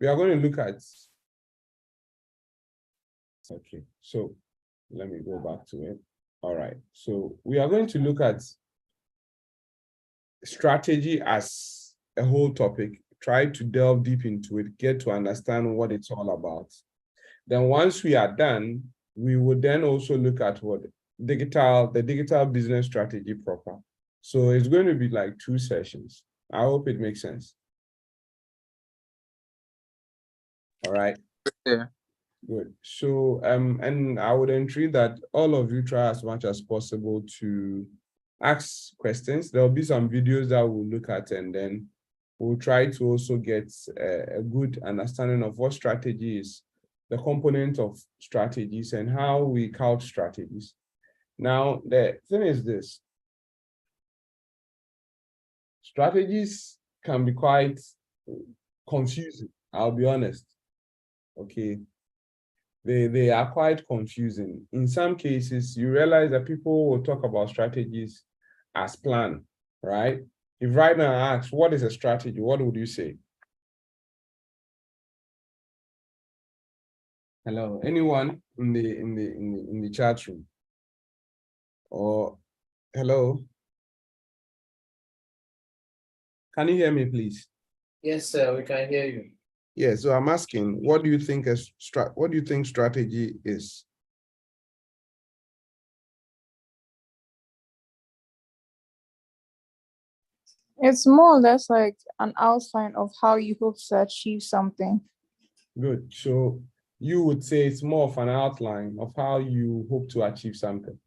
we are going to look at, okay, so let me go back to it. All right, so we are going to look at strategy as a whole topic, try to delve deep into it, get to understand what it's all about. Then once we are done, we would then also look at what the digital business strategy proper. So it's going to be like 2 sessions. I hope it makes sense. All right. Yeah. Good. So and I would entreat that all of you try as much as possible to ask questions. There'll be some videos that we'll look at, and then we'll try to also get a good understanding of what strategy is, the component of strategies, and how we couch strategies. Now, the thing is this: strategies can be quite confusing, I'll be honest. Okay. They are quite confusing. In some cases, you realize that people will talk about strategies as plan, right? If right now I ask, what is a strategy? What would you say? Hello, anyone in the chat room? Or hello? Can you hear me, please? Yes, sir, we can hear you. Yeah, so I'm asking, what do you think strategy is? It's more or less like an outline of how you hope to achieve something. Good. So you would say it's more of an outline of how you hope to achieve something.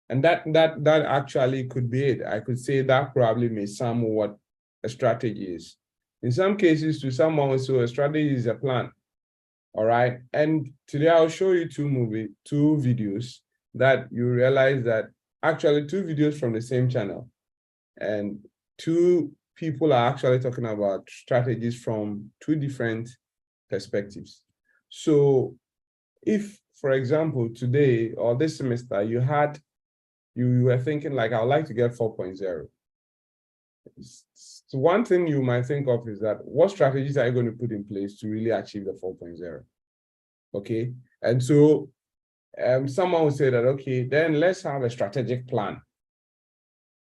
And that actually could be it. I could say that probably may sum what a strategy is. In some cases, to someone, so a strategy is a plan. All right. And today I'll show you two videos that you realize that actually 2 videos from the same channel, and 2 people are actually talking about strategies from 2 different perspectives. So if, for example, today or this semester you were thinking like, I would like to get 4.0. So one thing you might think of is that what strategies are you going to put in place to really achieve the 4.0? Okay. And so someone would say that, okay, then let's have a strategic plan.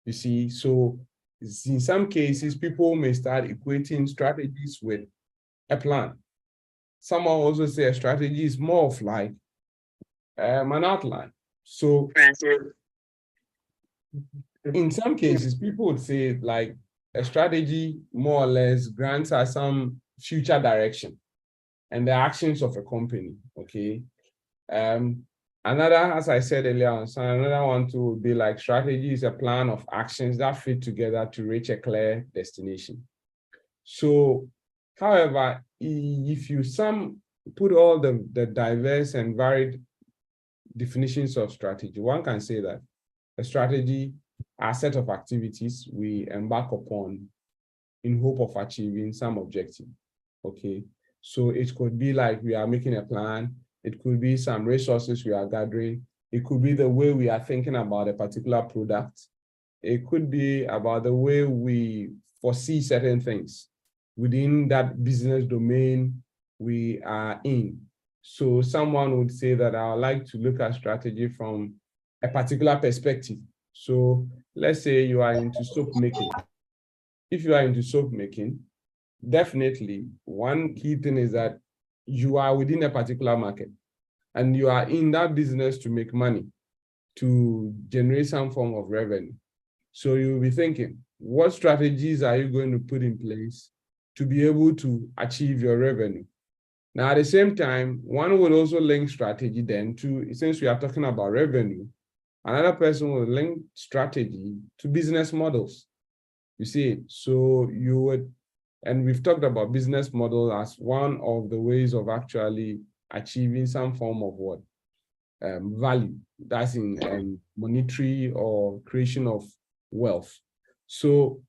You see, so in some cases, people may start equating strategies with a plan. Someone also say a strategy is more of like an outline. So in some cases, people would say like a strategy more or less grants us some future direction and the actions of a company, okay? Another, as I said earlier on, so another one too would be like strategy is a plan of actions that fit together to reach a clear destination. So, however, if you put all the diverse and varied definitions of strategy, one can say that a strategy are a set of activities we embark upon in hope of achieving some objective, okay? So it could be like we are making a plan, it could be some resources we are gathering, it could be the way we are thinking about a particular product, it could be about the way we foresee certain things within that business domain we are in. So someone would say that I would like to look at strategy from a particular perspective. So let's say you are into soap making. If you are into soap making, definitely one key thing is that you are within a particular market and you are in that business to make money, to generate some form of revenue. So you'll be thinking, what strategies are you going to put in place to be able to achieve your revenue? Now, at the same time, one would also link strategy then to, since we are talking about revenue, another person will link strategy to business models. You see, so you would, and we've talked about business model as one of the ways of actually achieving some form of what? Value, that's in monetary or creation of wealth. So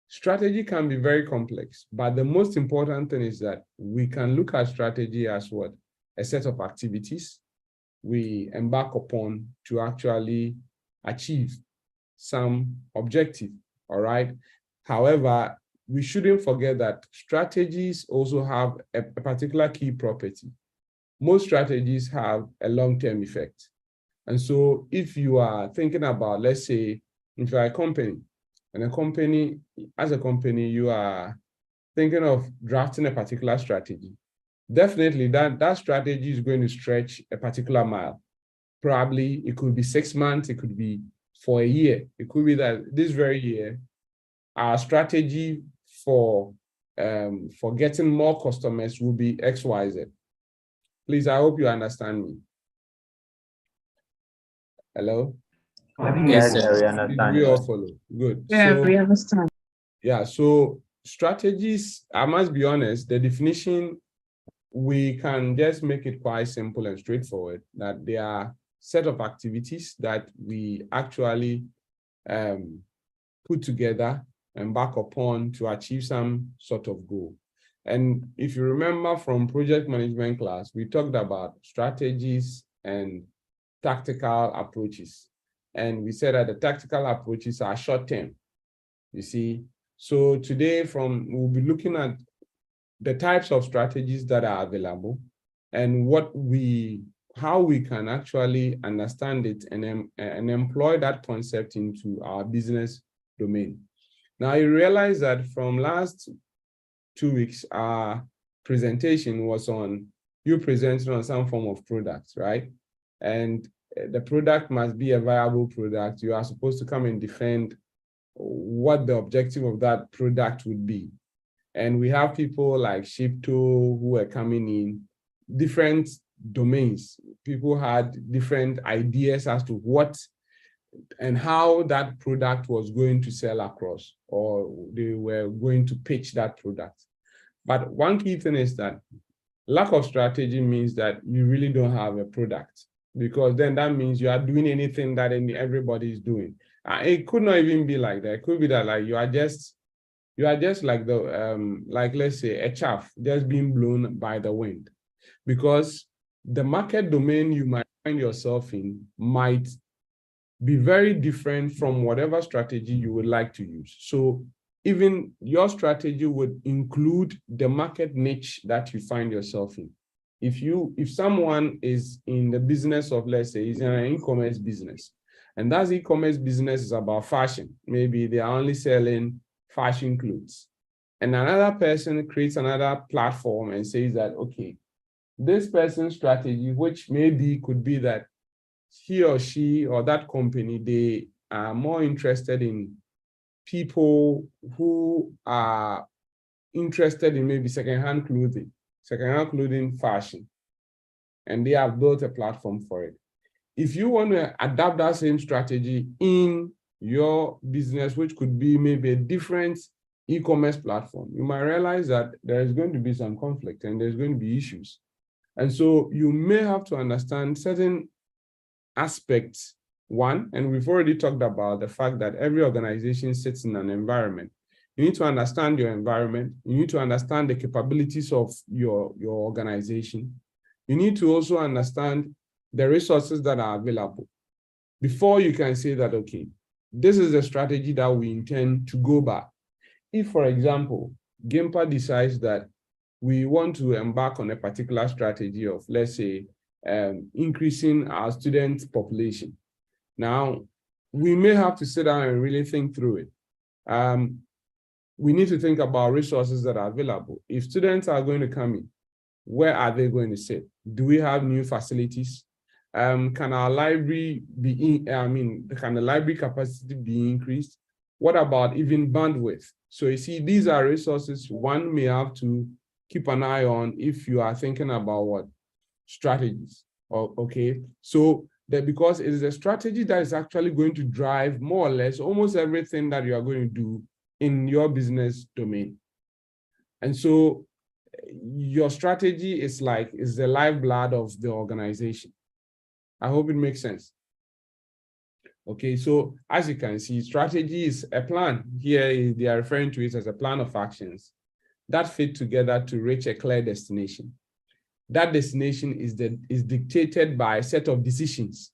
strategy can be very complex, but the most important thing is that we can look at strategy as what? A set of activities we embark upon to actually achieve some objective, all right? However, we shouldn't forget that strategies also have a particular key property. Most strategies have a long-term effect. And so if you are thinking about, let's say, if you are a company, and as a company, you are thinking of drafting a particular strategy, definitely that strategy is going to stretch a particular mile. Probably it could be 6 months, it could be for a year. It could be that this very year, our strategy for getting more customers will be XYZ. Please, I hope you understand me. Hello? Yes, sir. we Did understand. we all follow? Good. Yeah, So, we understand. yeah, so strategies, I must be honest, the definition, we can just make it quite simple and straightforward, that they are set of activities that we actually put together and back upon to achieve some sort of goal. And if you remember from project management class, we talked about strategies and tactical approaches. And we said that the tactical approaches are short-term, you see. So today we'll be looking at the types of strategies that are available and how we can actually understand it and employ that concept into our business domain. Now you realize that from last 2 weeks, our presentation was on, you presented on some form of product, right? And the product must be a viable product. You are supposed to come and defend what the objective of that product would be. And we have people like Shipto who are coming in different domains. People had different ideas as to what and how that product was going to sell across, or they were going to pitch that product. But one key thing is that lack of strategy means that you really don't have a product, because then that means you are doing anything that everybody is doing. It could not even be like that. It could be that like you are just like like let's say a chaff just being blown by the wind, because the market domain you might find yourself in might be very different from whatever strategy you would like to use. So even your strategy would include the market niche that you find yourself in. If someone is in the business of, let's say, is in an e-commerce business, and that e-commerce business is about fashion, maybe they are only selling fashion clothes, and another person creates another platform and says that, okay, this person's strategy, which maybe could be that he or she or that company, they are more interested in people who are interested in maybe secondhand clothing fashion, and they have built a platform for it. If you want to adapt that same strategy in your business, which could be maybe a different e-commerce platform, you might realize that there is going to be some conflict and there's going to be issues. And so you may have to understand certain aspects. One, and we've already talked about the fact that every organization sits in an environment. You need to understand your environment. You need to understand the capabilities of your organization. You need to also understand the resources that are available before you can say that, okay, this is the strategy that we intend to go by. If, for example, GIMPA decides that we want to embark on a particular strategy of, let's say, increasing our student population. Now, we may have to sit down and really think through it. We need to think about resources that are available. If students are going to come in, where are they going to sit? Do we have new facilities? Can our library can the library capacity be increased? What about even bandwidth? So you see, these are resources one may have to keep an eye on if you are thinking about what? Strategies. Okay, so that because it is a strategy that is actually going to drive more or less almost everything that you are going to do in your business domain. And so your strategy is the lifeblood of the organization. I hope it makes sense. Okay, so as you can see, strategy is a plan. Here they are referring to it as a plan of actions that fit together to reach a clear destination. That destination is dictated by a set of decisions.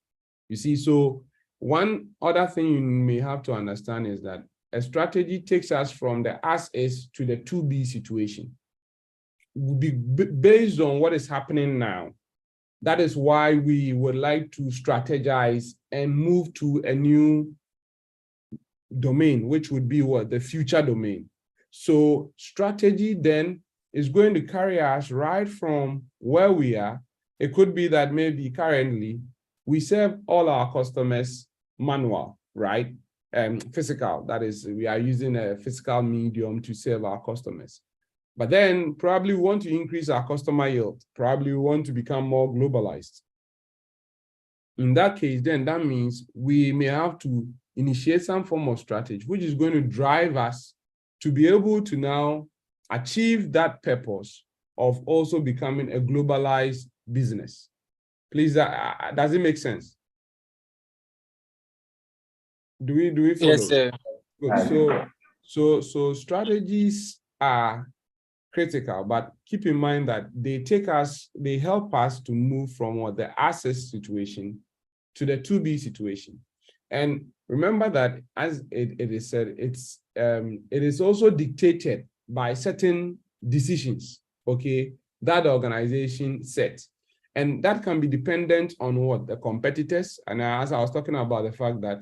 You see, so one other thing you may have to understand is that a strategy takes us from the as is to the to be situation. Will be based on what is happening now. That is why we would like to strategize and move to a new domain, which would be what? The future domain. So strategy then is going to carry us right from where we are. It could be that maybe currently we serve all our customers manual, right? Physical, that is, we are using a physical medium to serve our customers. But then probably we want to increase our customer yield. Probably we want to become more globalized. In that case, then that means we may have to initiate some form of strategy, which is going to drive us to be able to now achieve that purpose of also becoming a globalized business. Please, does it make sense? Do we follow? Yes, sir. Good. So strategies are critical, but keep in mind that they help us to move from what the as-is situation to the to-be situation. And remember that, as it is said, it is also dictated by certain decisions, okay, that the organization sets. And that can be dependent on what? The competitors. And as I was talking about the fact that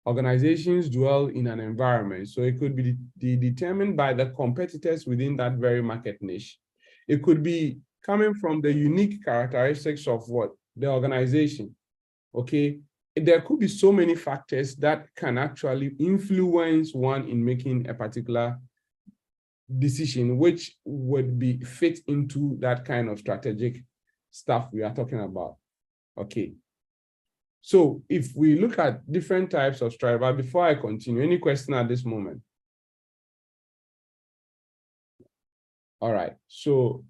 organizations dwell in an environment, so it could be determined by the competitors within that very market niche. It could be coming from the unique characteristics of what? The organization, okay? There could be so many factors that can actually influence one in making a particular decision, which would be fit into that kind of strategic stuff we are talking about, okay? So if we look at different types of strategy, but before I continue, any question at this moment? All right, so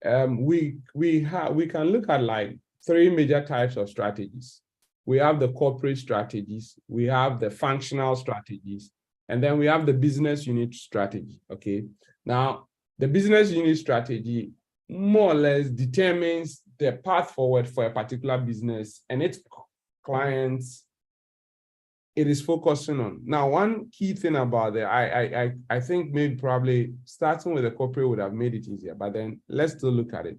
we can look at like 3 major types of strategies. We have the corporate strategies, we have the functional strategies, and then we have the business unit strategy, okay? Now, the business unit strategy more or less determines the path forward for a particular business and its clients it is focusing on. Now, one key thing about it, I think maybe probably starting with the corporate would have made it easier, but then let's still look at it.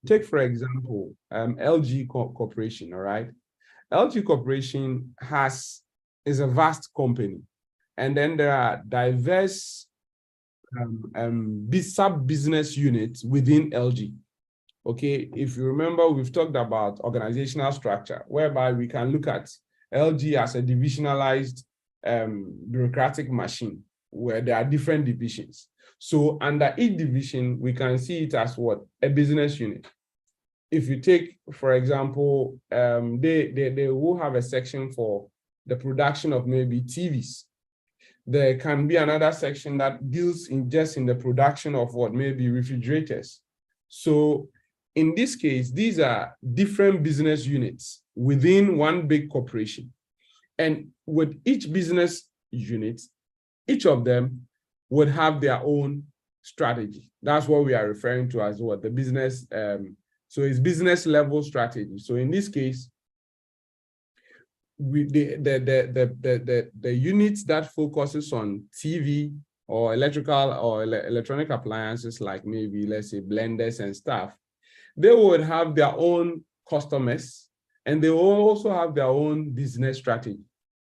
Take, for example, LG Corporation, all right? LG Corporation is a vast company, and then there are diverse sub-business units within LG. Okay, if you remember, we've talked about organizational structure, whereby we can look at LG as a divisionalized bureaucratic machine, where there are different divisions. So under each division, we can see it as what? A business unit. If you take, for example, they will have a section for the production of maybe TVs. There can be another section that deals in the production of what? Maybe refrigerators. So in this case, these are different business units within one big corporation. And with each business unit, each of them would have their own strategy. That's what we are referring to as what? The business, so it's business level strategy. So in this case, the units that focuses on TV or electrical or electronic appliances, like maybe, let's say, blenders and stuff, they would have their own customers, and they will also have their own business strategy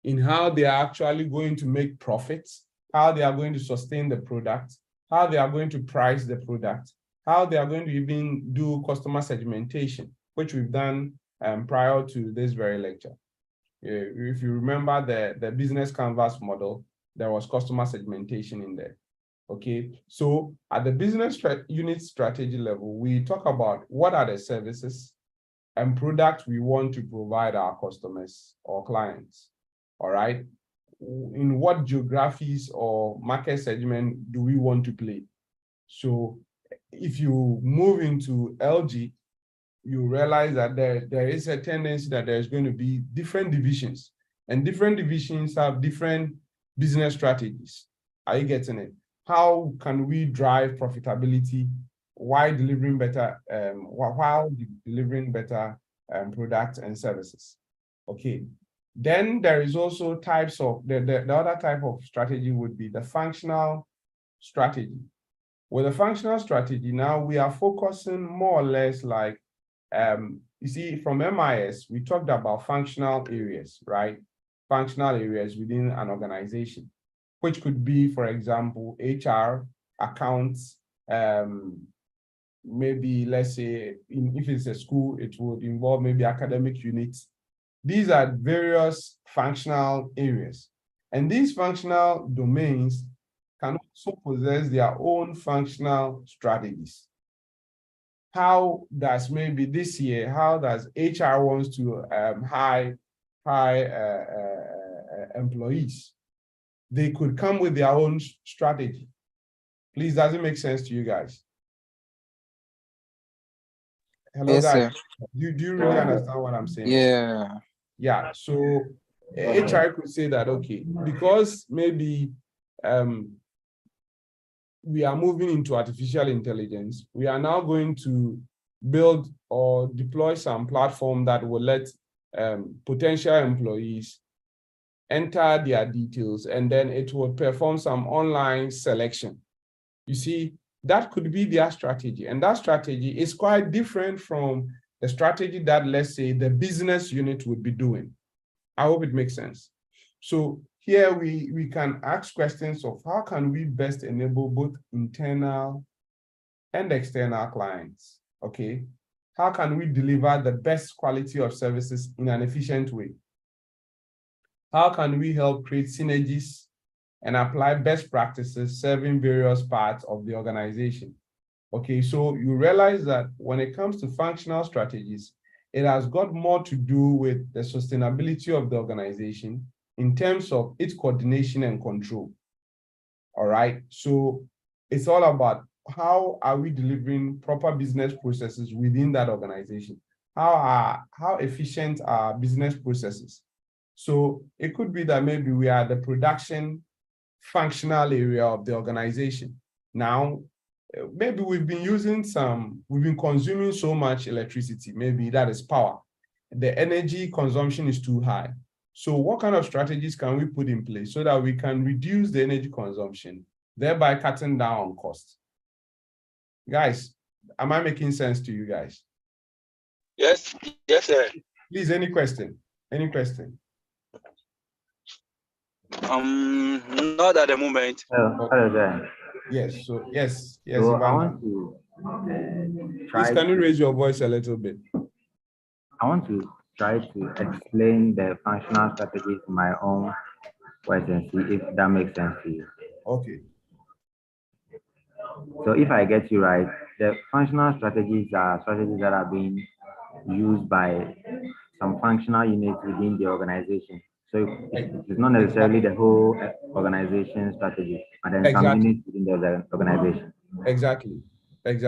in how they are actually going to make profits, how they are going to sustain the product, how they are going to price the product, how they are going to even do customer segmentation, which we've done prior to this very lecture. If you remember the business canvas model, there was customer segmentation in there. Okay, so at the business unit strategy level, we talk about what are the services and products we want to provide our customers or clients. All right, in what geographies or market segment do we want to play? So if you move into LG, you realize that there is a tendency that there's going to be different divisions, and different divisions have different business strategies. Are you getting it? How can we drive profitability while delivering better products and services? Okay, Then there is also types of, the other type of strategy would be the functional strategy. With the functional strategy, now we are focusing more or less like, you see, from MIS, we talked about functional areas, right? Functional areas within an organization, which could be, for example, HR, accounts, maybe let's say if it's a school, it would involve maybe academic units. These are various functional areas. And these functional domains can also possess their own functional strategies. How does maybe this year, how does HR wants to hire employees? They could come with their own strategy. Please, does it make sense to you guys? Hello, Yes, guys. sir. Do you really understand what I'm saying? Yeah. Yeah. So HR could say that, okay, because maybe we are moving into artificial intelligence, we are now going to build or deploy some platform that will let potential employees enter their details, and then it will perform some online selection. You see, that could be their strategy. And that strategy is quite different from the strategy that, let's say, the business unit would be doing. I hope it makes sense. So here we can ask questions of how can we best enable both internal and external clients, okay? How can we deliver the best quality of services in an efficient way? How can we help create synergies and apply best practices serving various parts of the organization? Okay, so you realize that when it comes to functional strategies, it has got more to do with the sustainability of the organization in terms of its coordination and control. All right, so it's all about how are we delivering proper business processes within that organization? How efficient are business processes? So it could be that maybe we are the production functional area of the organization. Now, maybe we've been consuming so much electricity, maybe that is power. The energy consumption is too high. So what kind of strategies can we put in place so that we can reduce the energy consumption, thereby cutting down on costs? Guys, am I making sense to you guys? Yes, yes, sir. Please, any question? Any question? Not at the moment. Hello there. Yes, so yes, So I Ivan. want to Please, can you raise your voice a little bit? I want to try to explain the functional strategies in my own words and see if that makes sense to you. Okay. So if I get you right, the functional strategies are strategies that are being used by some functional units within the organization. So it's not necessarily the whole organization strategy, but then some units within the organization. Exactly. That's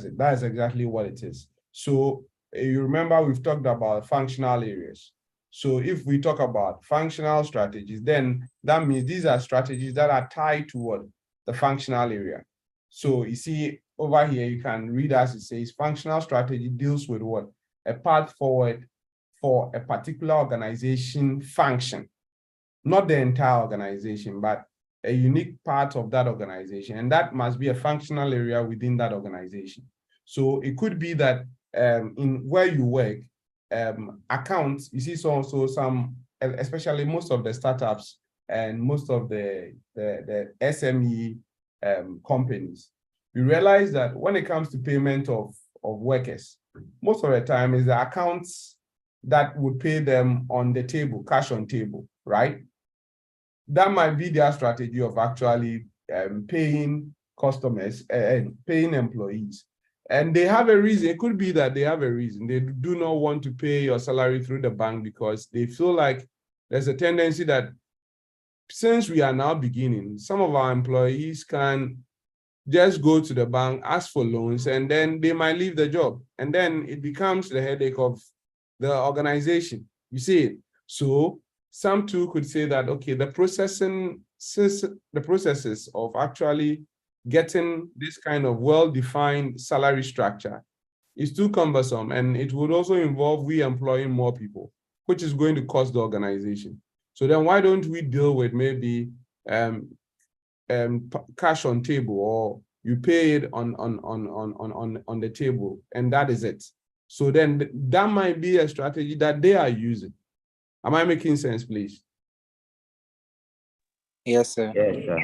it. That's exactly what it is. So you remember we've talked about functional areas. So if we talk about functional strategies, then that means these are strategies that are tied to what? The functional area. So you see over here, you can read as it says, functional strategy deals with what? A path forward for a particular organization function, not the entire organization, but a unique part of that organization. And that must be a functional area within that organization. So it could be that in where you work, accounts, you see also some, especially most of the startups and most of the SME companies, you realize that when it comes to payment of workers, most of the time is the accounts that would pay them on the table, cash on table, right? That might be their strategy of actually paying customers and paying employees. And they have a reason. It could be that they have a reason. They do not want to pay your salary through the bank because they feel like there's a tendency that since we are now beginning, some of our employees can just go to the bank, ask for loans, and then they might leave the job. And then it becomes the headache of the organization. You see it? So some too could say that, okay, the processes of actually getting this kind of well-defined salary structure is too cumbersome, and it would also involve we employing more people. which is going to cost the organization. So then why don't we deal with maybe cash on table, or you pay it on the table, and that is it. So then that might be a strategy that they are using. Am I making sense, please? Yes, sir. Yes, sir.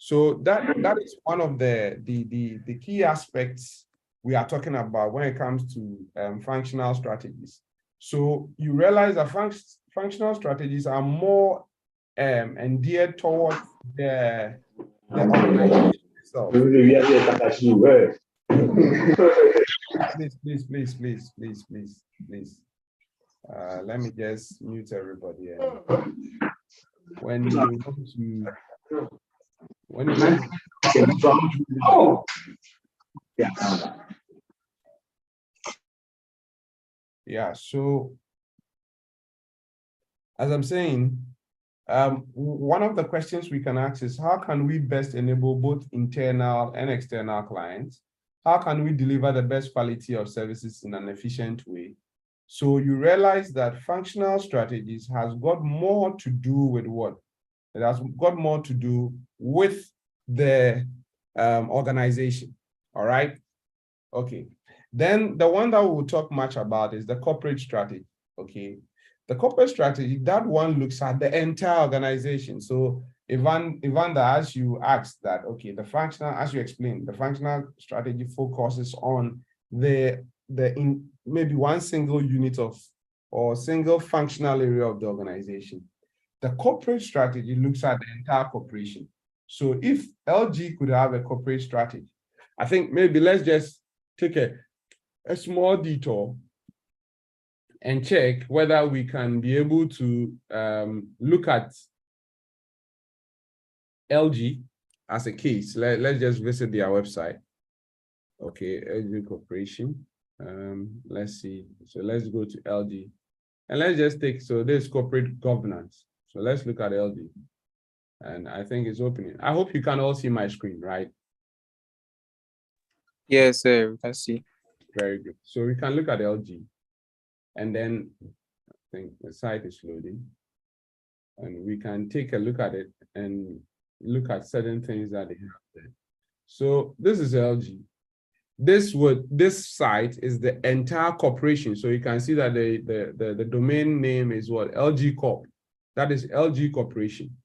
So that is one of the key aspects we are talking about when it comes to functional strategies. So you realize that functional strategies are more endeared towards the organization itself. Please. Let me just mute everybody. When you want to, yeah. So as I'm saying, one of the questions we can ask is, how can we best enable both internal and external clients? How can we deliver the best quality of services in an efficient way? So you realize that functional strategies has got more to do with what? It has got more to do with the organization, all right? Okay, then the one that we'll talk much about is the corporate strategy, okay? The corporate strategy, that one looks at the entire organization. So Evander, as you asked that, okay, the functional, as you explained, the functional strategy focuses on maybe one single unit of or single functional area of the organization. The corporate strategy looks at the entire corporation. So if LG could have a corporate strategy, I think maybe let's just take a small detour and check whether we can be able to look at LG as a case. Let's just visit their website. Okay, LG Corporation. Let's see. So let's go to LG. And let's just take, so this corporate governance. So let's look at LG. And I think it's opening. I hope you can all see my screen, right? Yes, sir. We can see. Very good. So we can look at LG. And then I think the site is loading. And we can take a look at it and look at certain things that they have there. So this is LG. This site is the entire corporation. So you can see that the domain name is what? LG Corp. That is LG Corporation.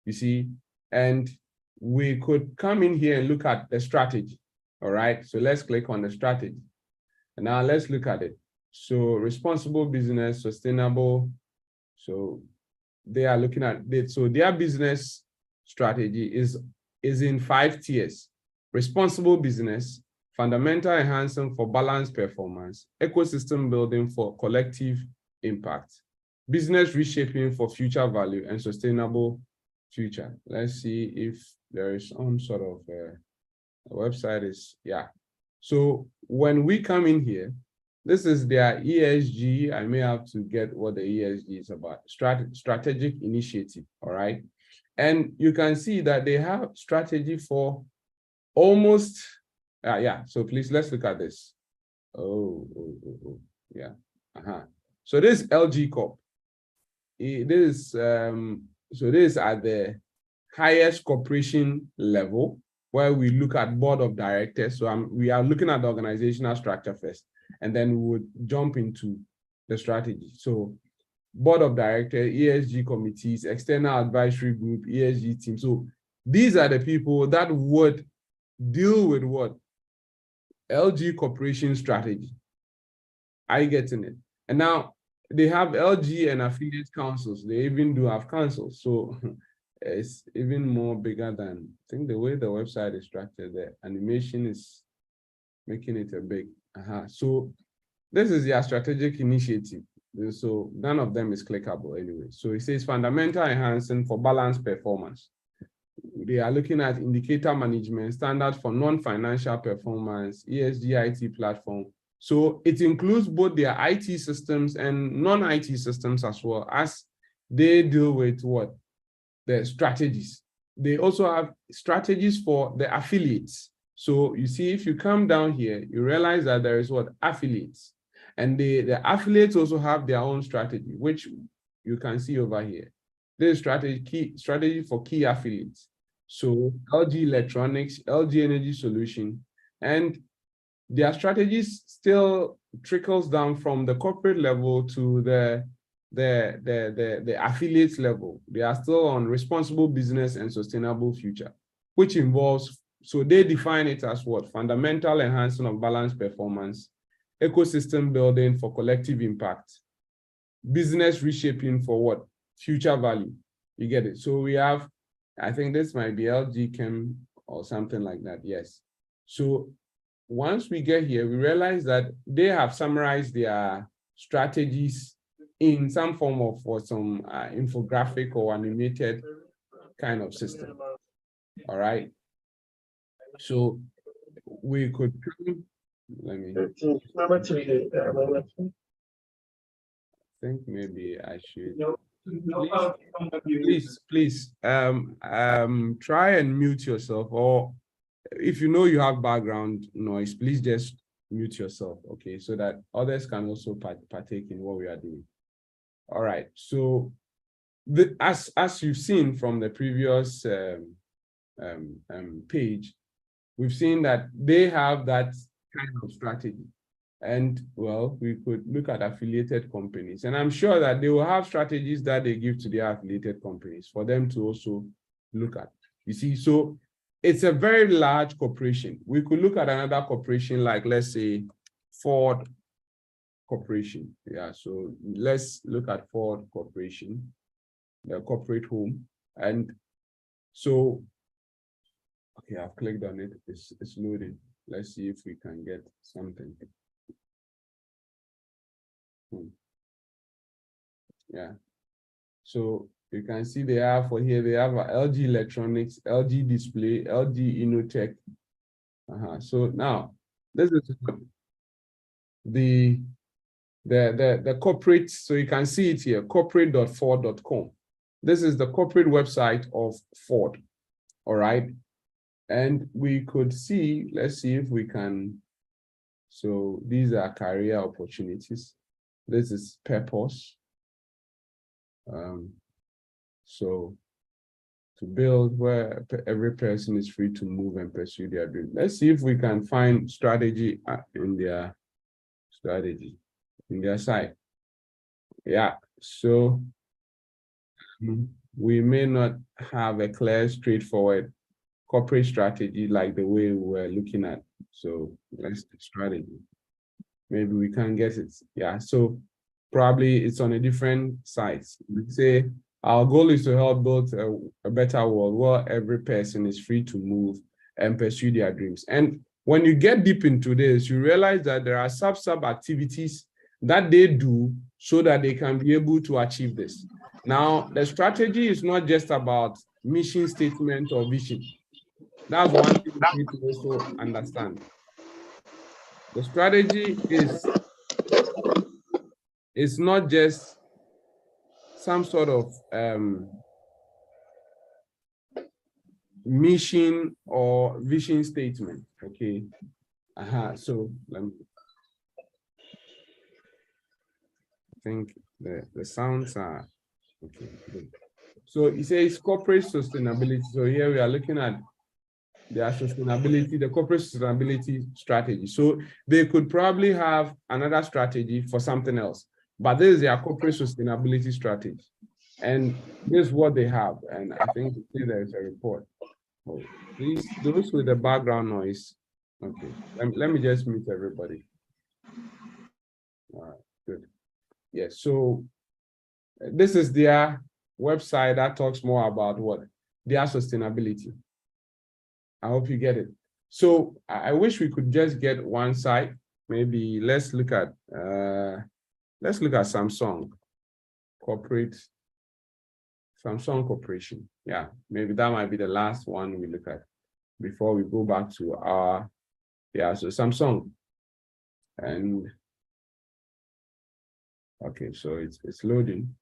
You see, and we could come in here and look at the strategy. All right. So let's click on the strategy. And now let's look at it. So responsible business, sustainable. So they are looking at it. So their business strategy is in 5 tiers: responsible business, fundamental enhancement for balanced performance, ecosystem building for collective impact, business reshaping for future value, and sustainable future. Let's see if there is some sort of a website is, yeah. So when we come in here, this is their ESG. I may have to get what the ESG is about. Strategic initiative, all right? And you can see that they have strategy for almost, yeah, so please, let's look at this. Yeah. So this LG Corp, so this is at the highest corporation level, where we look at board of directors. So we are looking at the organizational structure first, and then we would jump into the strategy. So board of directors, ESG committees, external advisory group, ESG team. So these are the people that would deal with what? LG Corporation strategy. Are you getting it? And now they have LG and affiliate councils. They even do have councils. So it's even more bigger than, I think the way the website is structured, the animation is making it a big, So this is their strategic initiative. So none of them is clickable anyway. So it says fundamental enhancing for balanced performance. They are looking at indicator management, standards for non-financial performance, ESG IT platform. So it includes both their IT systems and non-IT systems, as well as they deal with what? The strategies. They also have strategies for the affiliates. So you see, if you come down here, you realize that there is what? Affiliates. And the affiliates also have their own strategy, which you can see over here. This strategy for key affiliates. So LG Electronics, LG Energy Solution, and their strategies still trickles down from the corporate level to the affiliates level. They are still on responsible business and sustainable future, which involves, so they define it as what? Fundamental enhancement of balanced performance, ecosystem building for collective impact, business reshaping for what? Future value. You get it? So we have, I think this might be LG Chem or something like that. Yes. So once we get here, we realize that they have summarized their strategies in some form of or some infographic or animated kind of system. All right. So we could, let me think maybe I should. Please, try and mute yourself, or if you know you have background noise, please just mute yourself, okay, so that others can also partake in what we are doing. All right, so as you've seen from the previous page, we've seen that they have that kind of strategy. And well, we could look at affiliated companies, and I'm sure that they will have strategies that they give to their affiliated companies for them to also look at. You see, so it's a very large corporation. We could look at another corporation like, let's say, Ford Corporation. Yeah, so let's look at Ford Corporation, the corporate home. And so, okay, I've clicked on it. It's loading. Let's see if we can get something. Yeah, so you can see they have for here, they have LG Electronics, LG Display, LG Innotech. So now this is the corporate, so you can see it here, corporate.ford.com. This is the corporate website of Ford. All right, and we could see, let's see if we can, so these are career opportunities. This is purpose. So to build where every person is free to move and pursue their dream. Let's see if we can find strategy in their side. Yeah, so we may not have a clear, straightforward corporate strategy like the way we were looking at. So let's do strategy. Maybe we can get it. Yeah, so probably it's on a different site. We say our goal is to help build a better world where every person is free to move and pursue their dreams. And when you get deep into this, you realize that there are sub activities that they do so that they can be able to achieve this. Now, the strategy is not just about mission statement or vision. That's one thing you need to also understand. The strategy is not just some sort of mission or vision statement, okay? So let me think the sounds are okay. Good. So it says corporate sustainability. So here we are looking at their sustainability, the corporate sustainability strategy. So they could probably have another strategy for something else, but this is their corporate sustainability strategy. And this is what they have. And I think there is a report. Oh, please, those with the background noise. Okay, let me just mute everybody. All right, good. Yes, so this is their website that talks more about what? Their sustainability. I hope you get it. So I wish we could just get one side. Maybe let's look at Samsung Corporation. Yeah, maybe that might be the last one we look at before we go back to our, yeah, so Samsung. And okay, so it's loading.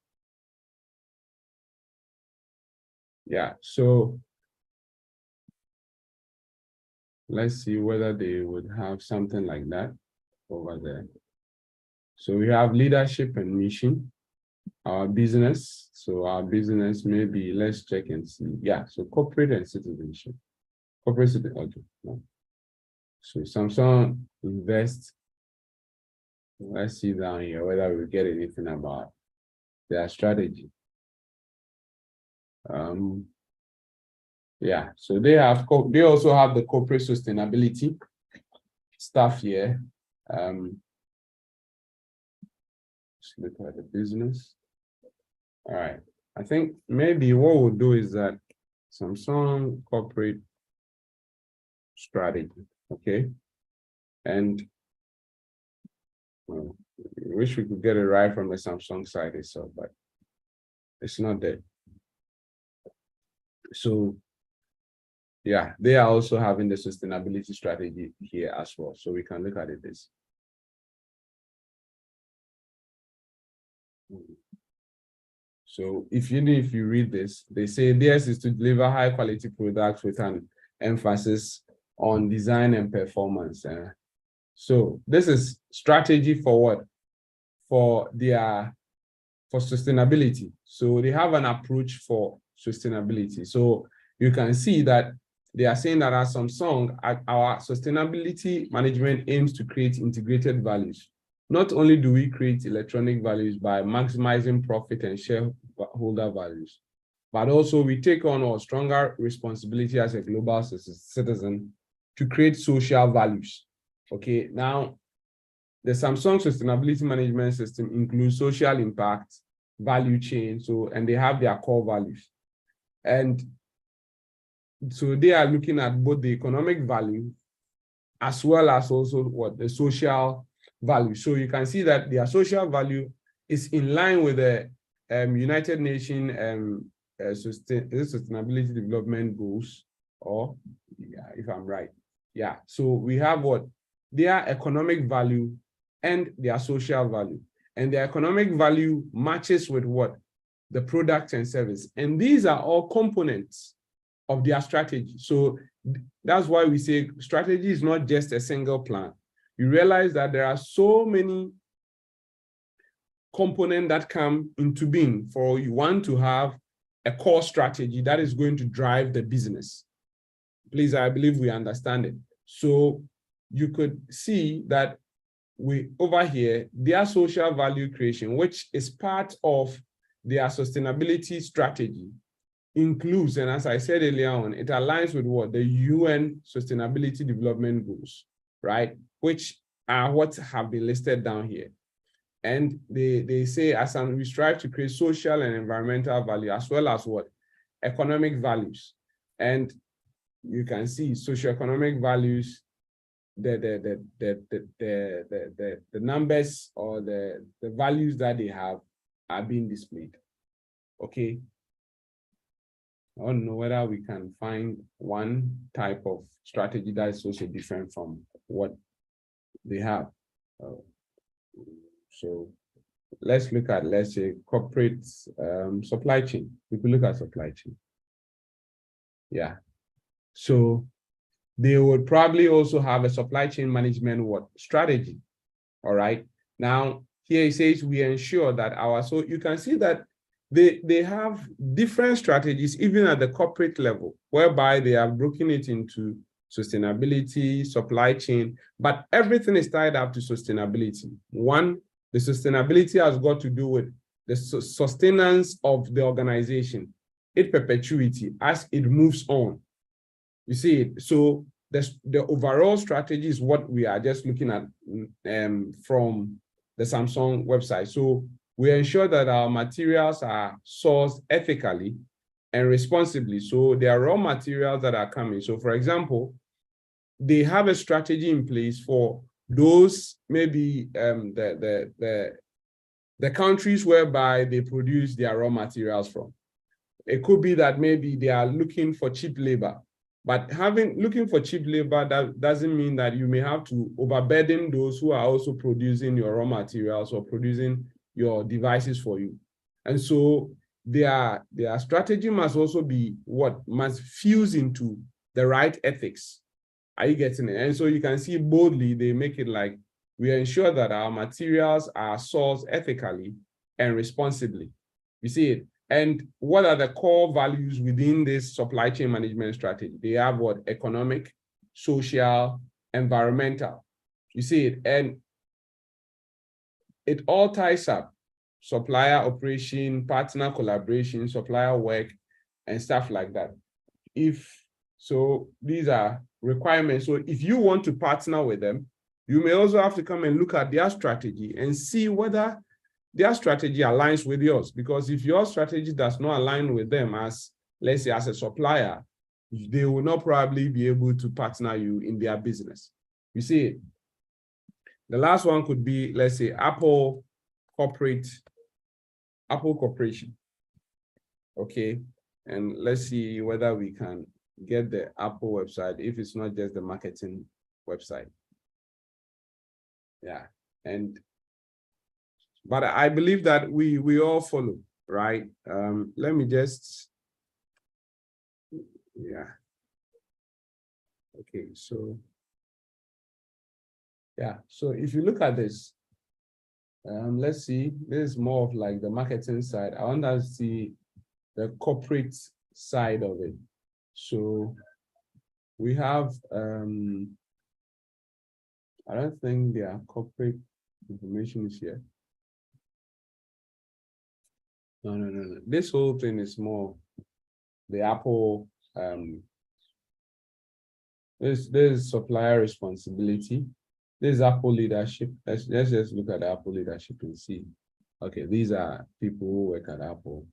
Yeah, so let's see whether they would have something like that over there. So we have leadership and mission, our business. So our business maybe, let's check and see. Yeah, so corporate and citizenship. Corporate citizenship, okay. No. So Samsung invest. Let's see down here whether we get anything about their strategy. Yeah, so they also have the corporate sustainability stuff here. Let's look at the business. All right, I think maybe what we'll do is that Samsung corporate strategy, okay? And well, I wish we could get it right from the Samsung side itself, but it's not there. So yeah, they are also having the sustainability strategy here as well. So we can look at it this. So if you read this, they say theirs is to deliver high quality products with an emphasis on design and performance. So this is strategy for what? For sustainability. So they have an approach for sustainability. So you can see that they are saying that as Samsung, our sustainability management aims to create integrated values. Not only do we create electronic values by maximizing profit and shareholder values, but also we take on a stronger responsibility as a global citizen to create social values. Okay, now the Samsung sustainability management system includes social impact, value chain, and they have their core values. And so they are looking at both the economic value as well as also what the social value. So you can see that their social value is in line with the United Nations Sustainability Development Goals, or yeah, if I'm right. Yeah, so we have what? Their economic value and their social value. And the economic value matches with what? The product and service. And these are all components of their strategy. So that's why we say strategy is not just a single plan. You realize that there are so many components that come into being for you want to have a core strategy that is going to drive the business. Please, I believe we understand it. So you could see that over here, their social value creation, which is part of their sustainability strategy, includes, and as I said earlier on, it aligns with what? The UN Sustainability Development Goals, right? Which are what have been listed down here. And they say, we strive to create social and environmental value, as well as what? Economic values. And you can see socioeconomic values, the numbers or the values that they have are being displayed. Okay. I don't know whether we can find one type of strategy that is also different from what they have. So let's look at, let's say, corporate supply chain. We could look at supply chain. Yeah. So they would probably also have a supply chain management strategy. All right. Now, here it says we ensure that so you can see that they have different strategies, even at the corporate level, whereby they have broken it into sustainability, supply chain, but everything is tied up to sustainability. One, the sustainability has got to do with the sustenance of the organization, its perpetuity as it moves on. You see it. So the overall strategy is what we are just looking at from the Samsung website. So we ensure that our materials are sourced ethically and responsibly. So there are raw materials that are coming. So for example, they have a strategy in place for those maybe the countries whereby they produce their raw materials from. It could be that maybe they are looking for cheap labor. But looking for cheap labor, that doesn't mean that you may have to overburden those who are also producing your raw materials or producing your devices for you. And so their strategy must also be must fuse into the right ethics. Are you getting it? And so you can see boldly, they make it like we ensure that our materials are sourced ethically and responsibly. You see it? And what are the core values within this supply chain management strategy? They have what? Economic, social, environmental. You see it? And it all ties up: supplier operation, partner collaboration, supplier work, and stuff like that. So these are requirements. So if you want to partner with them, you may also have to come and look at their strategy and see whether their strategy aligns with yours. Because if your strategy does not align with them as, let's say, as a supplier, they will not probably be able to partner you in their business. You see, the last one could be, let's say, Apple Corporation. Okay, and let's see whether we can get the Apple website, if it's not just the marketing website. Yeah, but I believe that we all follow, right? Let me just, yeah. Okay, so yeah, so if you look at this, let's see, this is more of like the marketing side. I want to see the corporate side of it. So we have, I don't think their corporate information is here. No. This whole thing is more the Apple, this is supplier responsibility. This is Apple leadership. Let's just look at Apple leadership and see. Okay, these are people who work at Apple.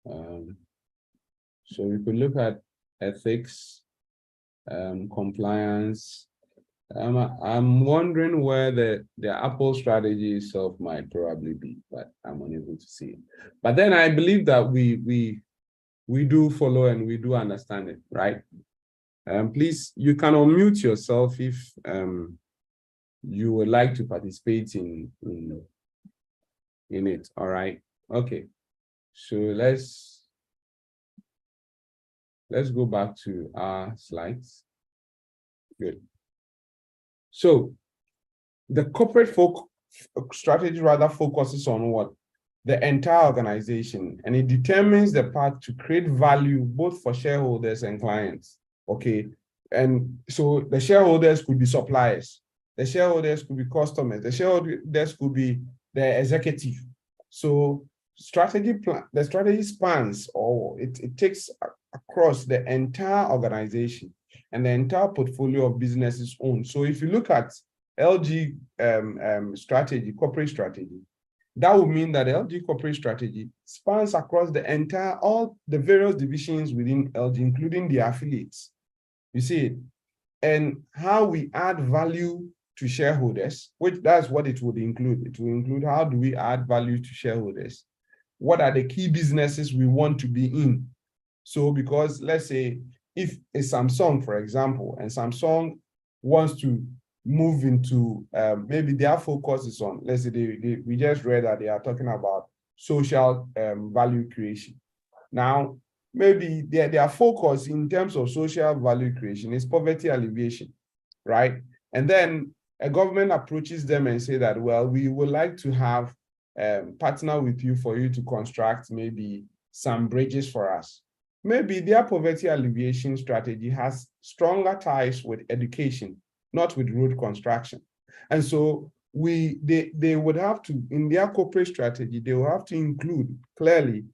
So we could look at ethics, compliance. I'm wondering where the Apple strategy itself might probably be, but I'm unable to see it. But then I believe that we do follow and we do understand it, right? Please, you can unmute yourself if you would like to participate in it. All right. Okay. So let's go back to our slides. Good. So the corporate strategy rather focuses on what? The entire organization, and it determines the path to create value both for shareholders and clients. Okay. And so the shareholders could be suppliers, the shareholders could be customers, the shareholders could be the executive. So the strategy spans, or it takes across the entire organization and the entire portfolio of businesses owned. So if you look at LG strategy, corporate strategy, that would mean that the LG corporate strategy spans across the entire, all the various divisions within LG, including the affiliates. You see it? And how we add value to shareholders, which that's what it would include. It will include how do we add value to shareholders? What are the key businesses we want to be in? So because let's say if a Samsung, for example, and Samsung wants to move into, maybe their focus is on, let's say we just read that they are talking about social value creation. Now, maybe their focus in terms of social value creation is poverty alleviation, right? And then a government approaches them and say that, well, we would like to have partner with you for you to construct maybe some bridges for us. Maybe their poverty alleviation strategy has stronger ties with education, not with road construction. And so they would have to, in their corporate strategy, they will have to include clearly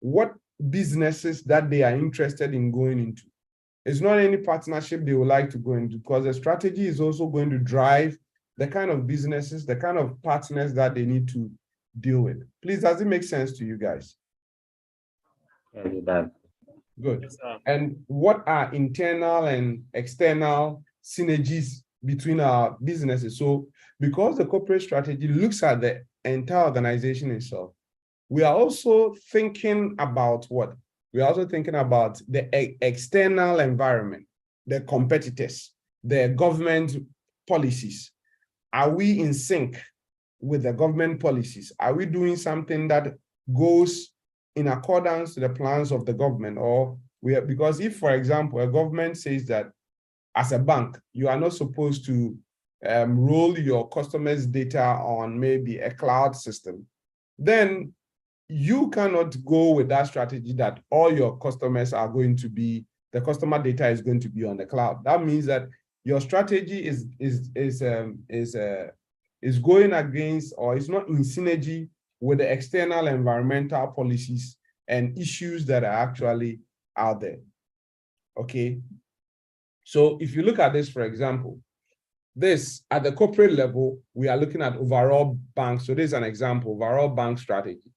what businesses that they are interested in going into. It's not any partnership they would like to go into, because the strategy is also going to drive the kind of businesses, the kind of partners that they need to deal with. Please, does it make sense to you guys? Yeah, it does. Good. And what are internal and external synergies between our businesses? So because the corporate strategy looks at the entire organization itself, we are also thinking about what? We are also thinking about the external environment, the competitors, the government policies. Are we in sync with the government policies? Are we doing something that goes in accordance to the plans of the government? Or because if, for example, a government says that as a bank, you are not supposed to roll your customers' data on maybe a cloud system, then you cannot go with that strategy that all your customers are going to be, the customer data is going to be on the cloud. That means that your strategy is going against, or is not in synergy with the external environmental policies and issues that are actually out there. Okay. So if you look at this, for example, this at the corporate level, we are looking at overall bank. So this is an example, overall bank strategy.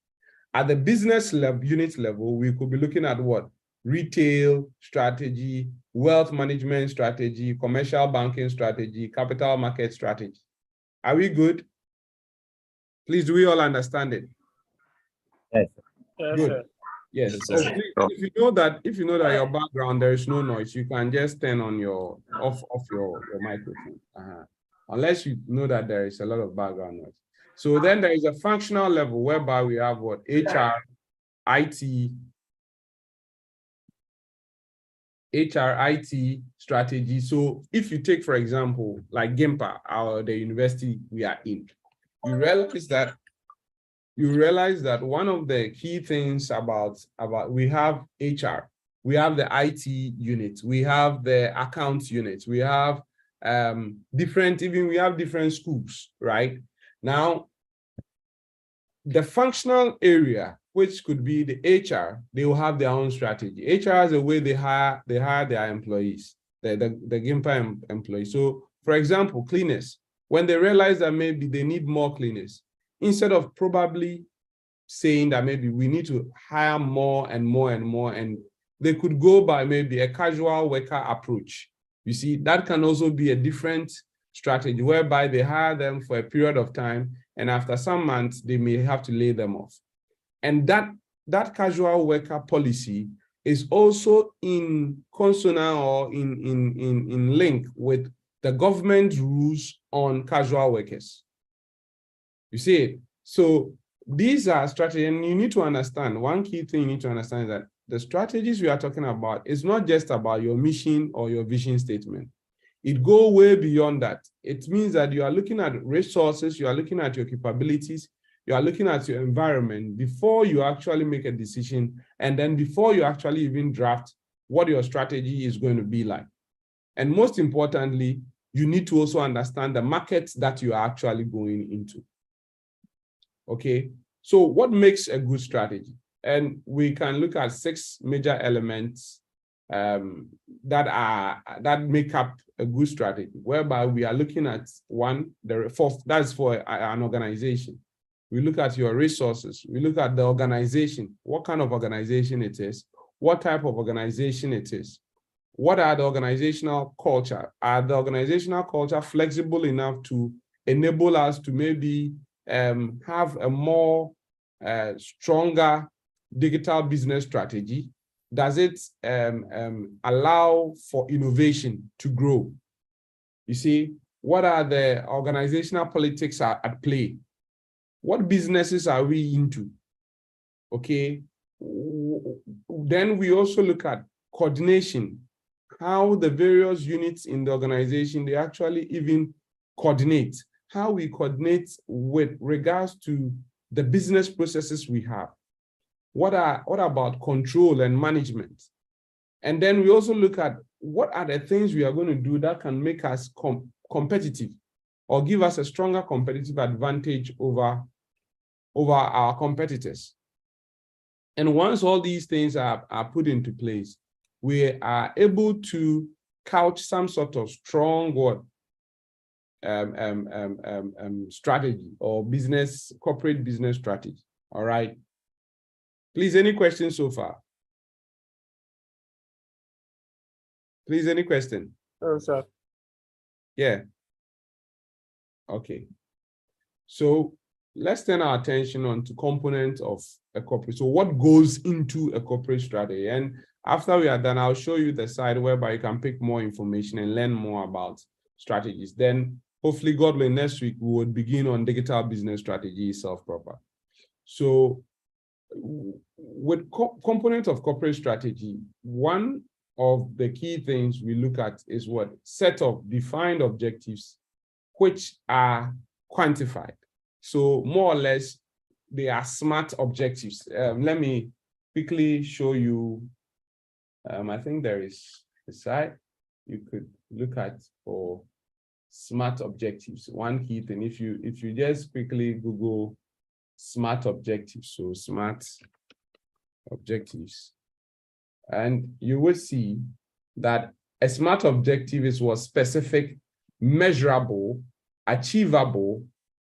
At the business level, unit level, we could be looking at what? Retail strategy, wealth management strategy, commercial banking strategy, capital market strategy. Are we good? Please, do we all understand it? Yes. Yes, Good. sir. Yes. Yes, So sir. please, if you know that your background there is no noise, you can just turn on your off your microphone. Unless you know that there is a lot of background noise. So then there is a functional level whereby we have what? HR, IT strategy. So if you take, for example, like GIMPA, the university we are in, you realize that one of the key things about we have HR, we have the IT unit, we have the accounts unit, we have different schools, right? Now, the functional area, which could be the HR, they will have their own strategy. HR is the way they hire their employees, the GIMPA employees. So, for example, cleaners, when they realize that maybe they need more cleaners, instead of probably saying that maybe we need to hire more and more and more, and they could go by maybe a casual worker approach. You see, that can also be a different strategy whereby they hire them for a period of time, and after some months, they may have to lay them off. And that casual worker policy is also in consonant or in link with the government rules on casual workers. You see it? So these are strategies, and you need to understand, one key thing you need to understand is that the strategies we are talking about is not just about your mission or your vision statement. It goes way beyond that. It means that you are looking at resources, you are looking at your capabilities, you are looking at your environment before you actually make a decision, and then before you actually even draft what your strategy is going to be like. And most importantly, you need to also understand the markets that you are actually going into. Okay, so what makes a good strategy? And we can look at 6 major elements that make up a good strategy, whereby we are looking at one, that's for an organization. We look at your resources, we look at the organization, what kind of organization it is, what type of organization it is, what are the organizational culture? Are the organizational culture flexible enough to enable us to maybe have a more stronger digital business strategy? Does it allow for innovation to grow? You see, what are the organizational politics at play? What businesses are we into? Okay. Then we also look at coordination, how the various units in the organization, they actually even coordinate, how we coordinate with regards to the business processes we have. What about control and management? And then we also look at what are the things we are going to do that can make us competitive or give us a stronger competitive advantage over our competitors. And once all these things are put into place, we are able to couch some sort of strong strategy or corporate business strategy. All right. Please, any questions so far? Please, any question? No, sir. Yeah. Okay. So let's turn our attention on to components of a corporate. So what goes into a corporate strategy? And after we are done, I'll show you the side whereby you can pick more information and learn more about strategies. Then hopefully, God willing, next week we would begin on digital business strategy itself proper. So with components of corporate strategy, one of the key things we look at is what? Set of defined objectives which are quantified. So more or less, they are SMART objectives. Let me quickly show you. I think there is a site you could look at for SMART objectives. One key thing, if you just quickly Google SMART objectives, so SMART objectives, and you will see that a SMART objective is what specific, measurable, achievable,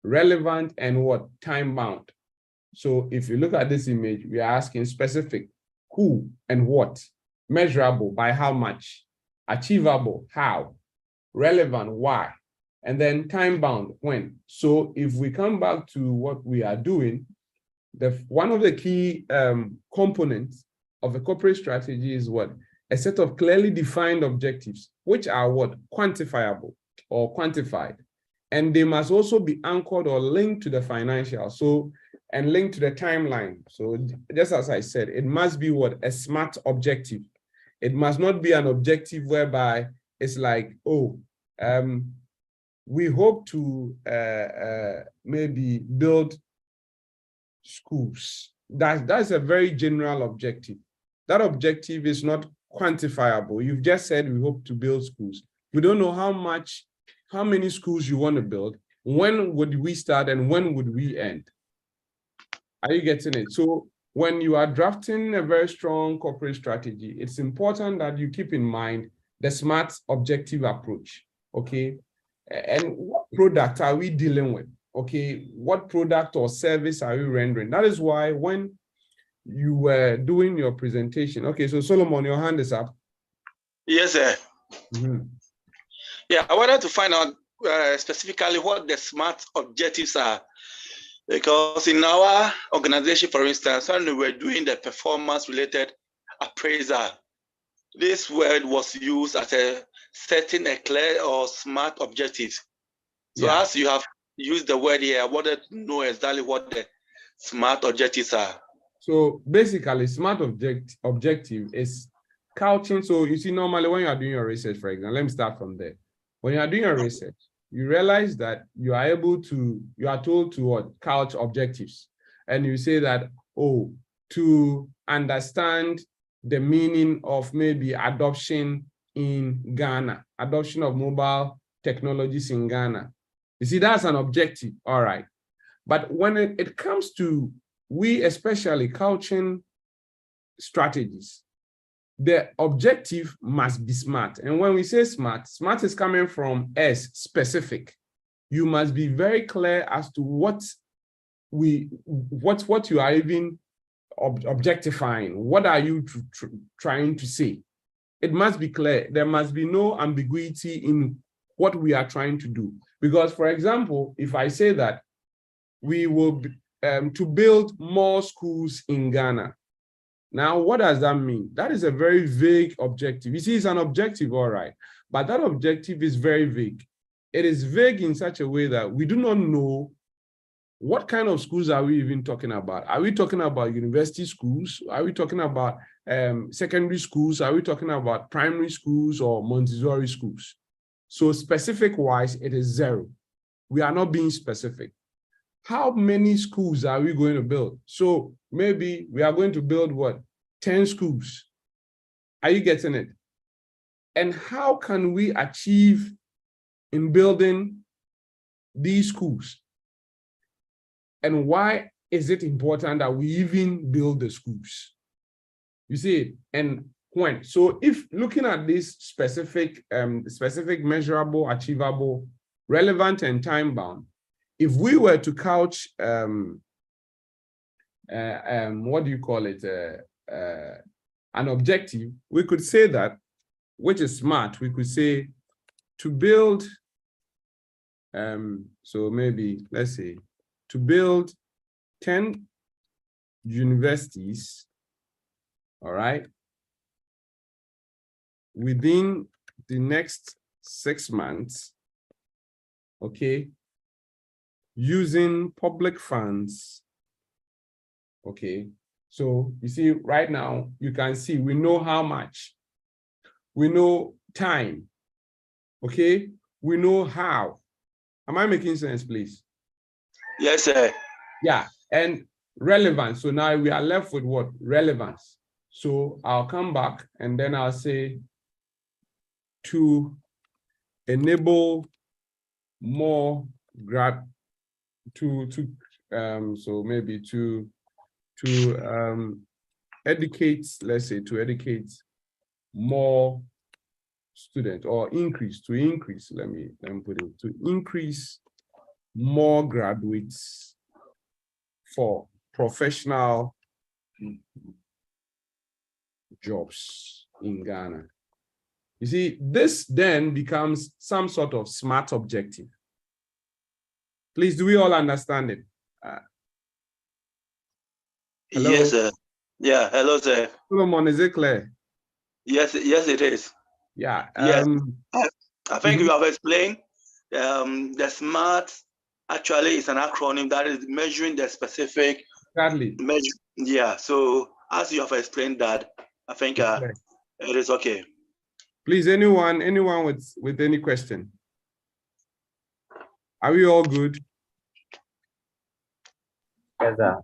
relevant, and what time bound. So if you look at this image, we are asking specific, who and what, measurable, by how much, achievable, how, relevant, why, and then time bound, when. So if we come back to what we are doing, one of the key components of a corporate strategy is what? A set of clearly defined objectives, which are what? Quantifiable or quantified. And they must also be anchored or linked to the financial, so, and linked to the timeline. So just as I said, it must be what? A SMART objective. It must not be an objective whereby it's like, oh, we hope to maybe build schools. That's a very general objective. That objective is not quantifiable. You've just said we hope to build schools. We don't know how many schools you want to build, when would we start, and when would we end? Are you getting it? So when you are drafting a very strong corporate strategy, it's important that you keep in mind the SMART objective approach, okay? And what product are we dealing with? Okay, what product or service are we rendering? That is why when you were doing your presentation, okay, so Solomon, your hand is up. Yes, sir. Mm-hmm. Yeah, I wanted to find out specifically what the SMART objectives are. Because in our organization, for instance, when we were doing the performance-related appraisal, this word was used as a setting a clear or SMART objective. So Yeah. as you have used the word here, I wanted to know exactly what the SMART objectives are. So basically, SMART objective is couching. So you see, normally when you are doing your research, for example, let me start from there. When you are doing your research, you realize that you are told to what? Couch objectives. And you say that, oh, to understand the meaning of maybe adoption in Ghana, adoption of mobile technologies in Ghana. You see, that's an objective, all right. But when it comes to we especially couching strategies, the objective must be SMART. And when we say SMART, SMART is coming from S, specific. You must be very clear as to what you are even objectifying. What are you trying to say? It must be clear. There must be no ambiguity in what we are trying to do. Because, for example, if I say that we will to build more schools in Ghana, now, what does that mean? That is a very vague objective. You see, it's an objective, all right, but that objective is very vague. It is vague in such a way that we do not know what kind of schools are we even talking about. Are we talking about university schools? Are we talking about secondary schools? Are we talking about primary schools or Montessori schools? So specific-wise, it is zero. We are not being specific. How many schools are we going to build? So maybe we are going to build what? 10 schools. Are you getting it? And how can we achieve in building these schools? And why is it important that we even build the schools? You see, and when? So if looking at this specific, measurable, achievable, relevant, and time-bound, if we were to couch, what do you call it, an objective, we could say that, which is SMART, we could say to build, so maybe, let's say, to build 10 universities, all right, within the next 6 months, okay, using public funds, okay? So you see right now, you can see, we know how much, we know time, okay? We know how, Am I making sense, please? Yes, sir. Yeah, and relevance. So now we are left with what? Relevance. So I'll come back and then I'll say to enable more so maybe to educate, let's say to educate more students, or increase, let me put it, to increase more graduates for professional jobs in Ghana. You see, this then becomes some sort of SMART objective. Please, do we all understand it? Hello? Yes, sir. Yeah, hello, sir. Solomon, is it clear? Yes, it is. Yeah. Yes. I think you mhm. have explained the SMART actually is an acronym that is measuring the specific Exactly. measure. Yeah, so as you have explained that, I think Okay. it is okay. Please, anyone with any question? Are we all good? Yes, sir.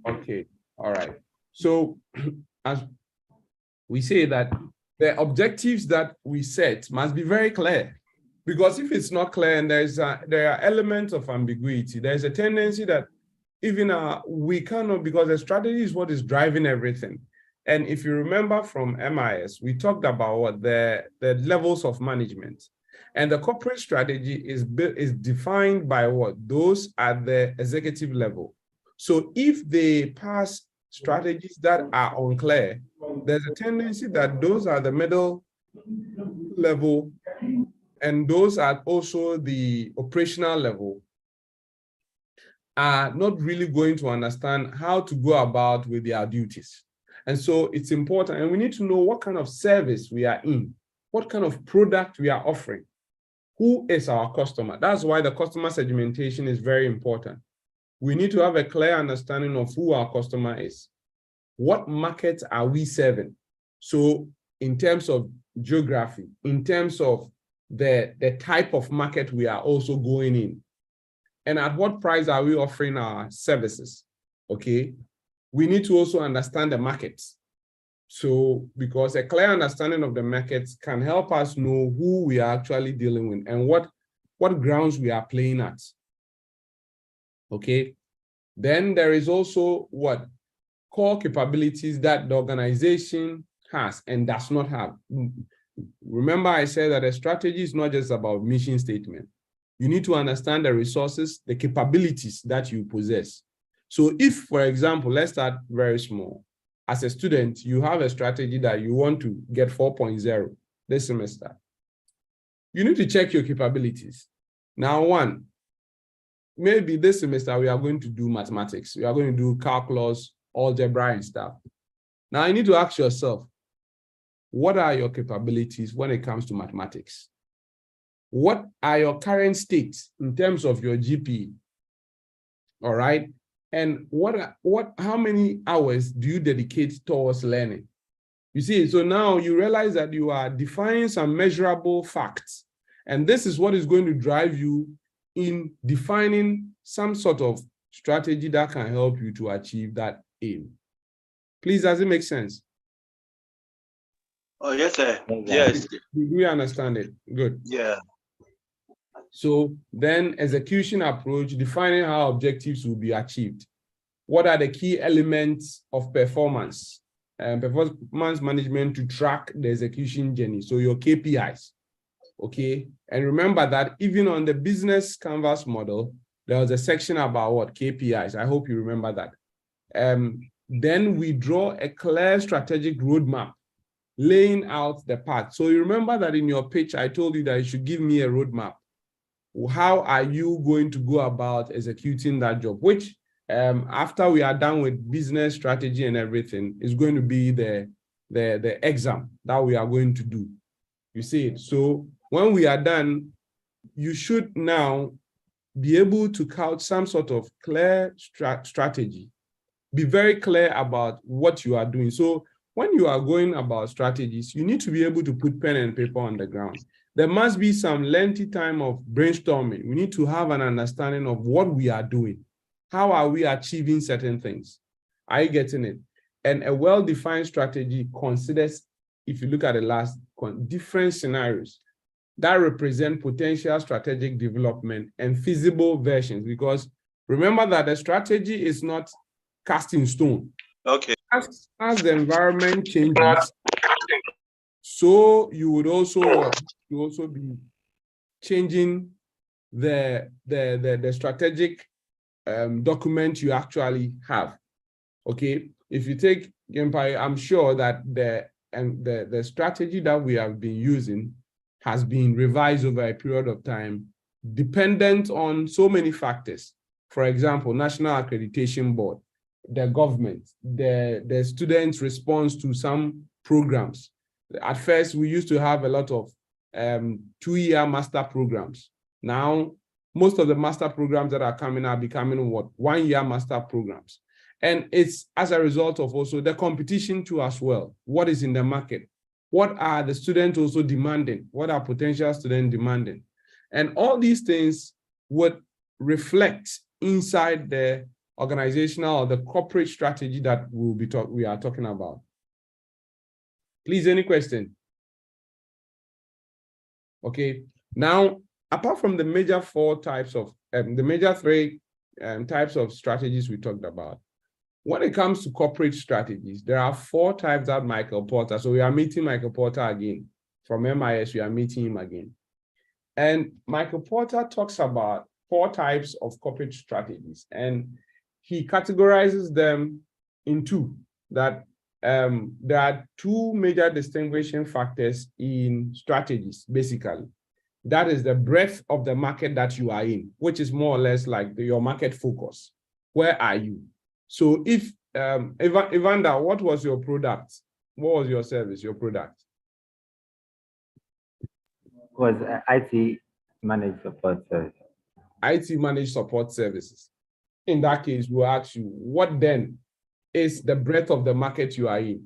Okay, all right. So as we say that the objectives that we set must be very clear, because if it's not clear and there are elements of ambiguity, there's a tendency that even we cannot, because the strategy is what is driving everything. And if you remember from MIS, we talked about what the levels of management, and the corporate strategy is defined by what? Those at the executive level. So if they pass strategies that are unclear, there's a tendency that those are the middle level and those are also the operational level are not really going to understand how to go about with their duties. And so it's important, and we need to know what kind of service we are in, what kind of product we are offering, who is our customer. That's why the customer segmentation is very important. We need to have a clear understanding of who our customer is. What markets are we serving? So in terms of geography, in terms of the type of market we are also going in, and at what price are we offering our services, okay? We need to also understand the markets. So, because a clear understanding of the markets can help us know who we are actually dealing with and what grounds we are playing at, okay? Then there is also what? Core capabilities that the organization has and does not have. Remember I said that a strategy is not just about mission statement. You need to understand the resources, the capabilities that you possess. So if, for example, let's start very small. As a student, you have a strategy that you want to get 4.0 this semester. You need to check your capabilities. Now, one, maybe this semester we are going to do mathematics. We are going to do calculus, algebra and stuff. Now you need to ask yourself, what are your capabilities when it comes to mathematics? What are your current states in terms of your GPA? All right. And how many hours do you dedicate towards learning? You see, so now you realize that you are defining some measurable facts. And this is what is going to drive you in defining some sort of strategy that can help you to achieve that aim. Please, does it make sense? Oh, yes, sir. Yes. Do we understand it? Good. Yeah. So then execution approach, defining how objectives will be achieved. What are the key elements of performance? Performance management to track the execution journey. So your KPIs, okay? And remember that even on the business canvas model, there was a section about what? KPIs. I hope you remember that. Then we draw a clear strategic roadmap, laying out the path. So you remember that in your pitch, I told you that you should give me a roadmap. How are you going to go about executing that job? Which, after we are done with business strategy and everything, is going to be the exam that we are going to do. You see it? So when we are done, you should now be able to couch some sort of clear strategy. Be very clear about what you are doing. So when you are going about strategies, you need to be able to put pen and paper on the ground. there must be some lengthy time of brainstorming. We need to have an understanding of what we are doing. How are we achieving certain things? Are you getting it? And a well-defined strategy considers, if you look at the last, different scenarios that represent potential strategic development and feasible versions, because remember that the strategy is not cast in stone. Okay. As the environment changes, so you would also be changing the strategic document you actually have. Okay, if you take Empire, I'm sure that the strategy that we have been using has been revised over a period of time, dependent on so many factors. For example, National Accreditation Board, the government, the students' response to some programs. At first, we used to have a lot of 2-year master programs. Now, most of the master programs that are coming are becoming what? 1-year master programs. And it's as a result of also the competition too as well. What is in the market? What are the students also demanding? What are potential students demanding? And all these things would reflect inside the organizational or the corporate strategy that we are talking about. Please, any question? Okay. Now, apart from the major 4 types of, the major 3 types of strategies we talked about, when it comes to corporate strategies, there are 4 types that Michael Porter, so we are meeting Michael Porter again. From MIS, we are meeting him again. And Michael Porter talks about 4 types of corporate strategies, and he categorizes them in 2, that there are 2 major distinguishing factors in strategies, basically. That is the breadth of the market that you are in, which is more or less like your market focus. Where are you? So if, Evander, what was your product? What was your service, your product? Was IT managed support service. IT managed support services. In that case, we'll ask you, what then is the breadth of the market you are in?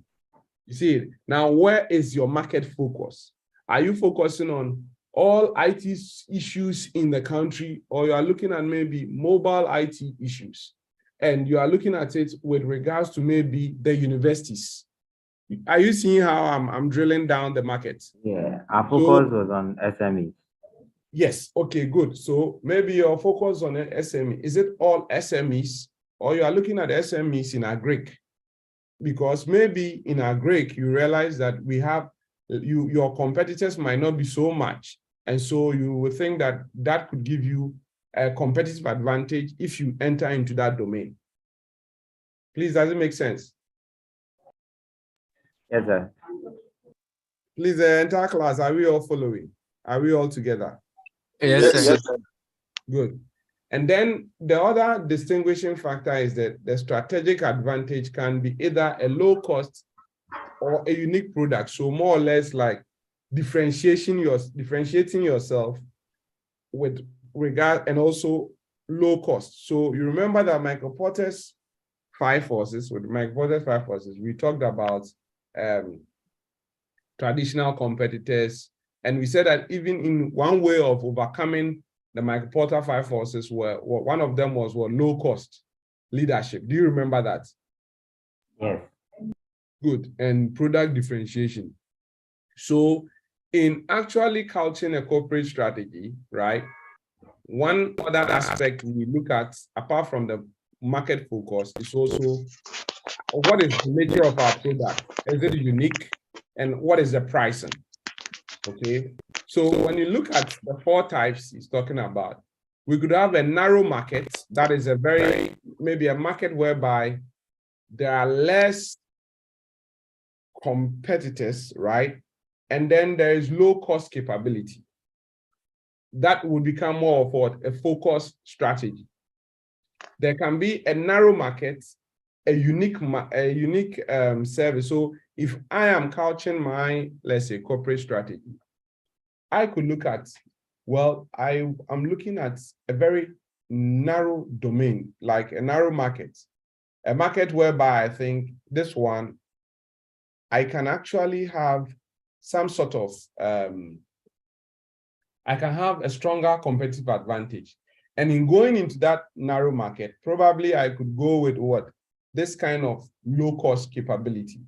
You see, now where is your market focus? Are you focusing on all IT issues in the country, or you are looking at maybe mobile IT issues? And you are looking at it with regards to maybe the universities. Are you seeing how I'm drilling down the market? Yeah, our focus was on SMEs. Yes, okay, good. So maybe your focus on an SME. Is it all SMEs, or you are looking at SMEs in agric? Because maybe in agric, you realize that we have, your competitors might not be so much. And so you would think that that could give you a competitive advantage if you enter into that domain. Please, does it make sense? Yes, sir. Please, the entire class, are we all following? Are we all together? Yes, sir. Yes, sir. Good. And then the other distinguishing factor is that the strategic advantage can be either a low cost or a unique product. So more or less like differentiating yourself with regard, and also low cost. So you remember that Michael Porter's 5 forces, we talked about traditional competitors. And we said that even in one way of overcoming the Michael Porter 5 forces, one of them was low cost leadership. Do you remember that? Yes. Good. And product differentiation. So in actually couching a corporate strategy, right, one other aspect we look at, apart from the market focus, is also what is the nature of our product? Is it unique? And what is the pricing? Okay. So when you look at the 4 types he's talking about, we could have a narrow market that is maybe a market whereby there are less competitors, right? And then there is low cost capability. That would become more of a focused strategy. There can be a narrow market, a unique service. So if I am couching my, let's say, corporate strategy, I could look at, well, I'm looking at a very narrow domain, like a narrow market, a market whereby I think this one, I can actually have some sort of I can have a stronger competitive advantage. And in going into that narrow market, probably I could go with what? This kind of low cost capability.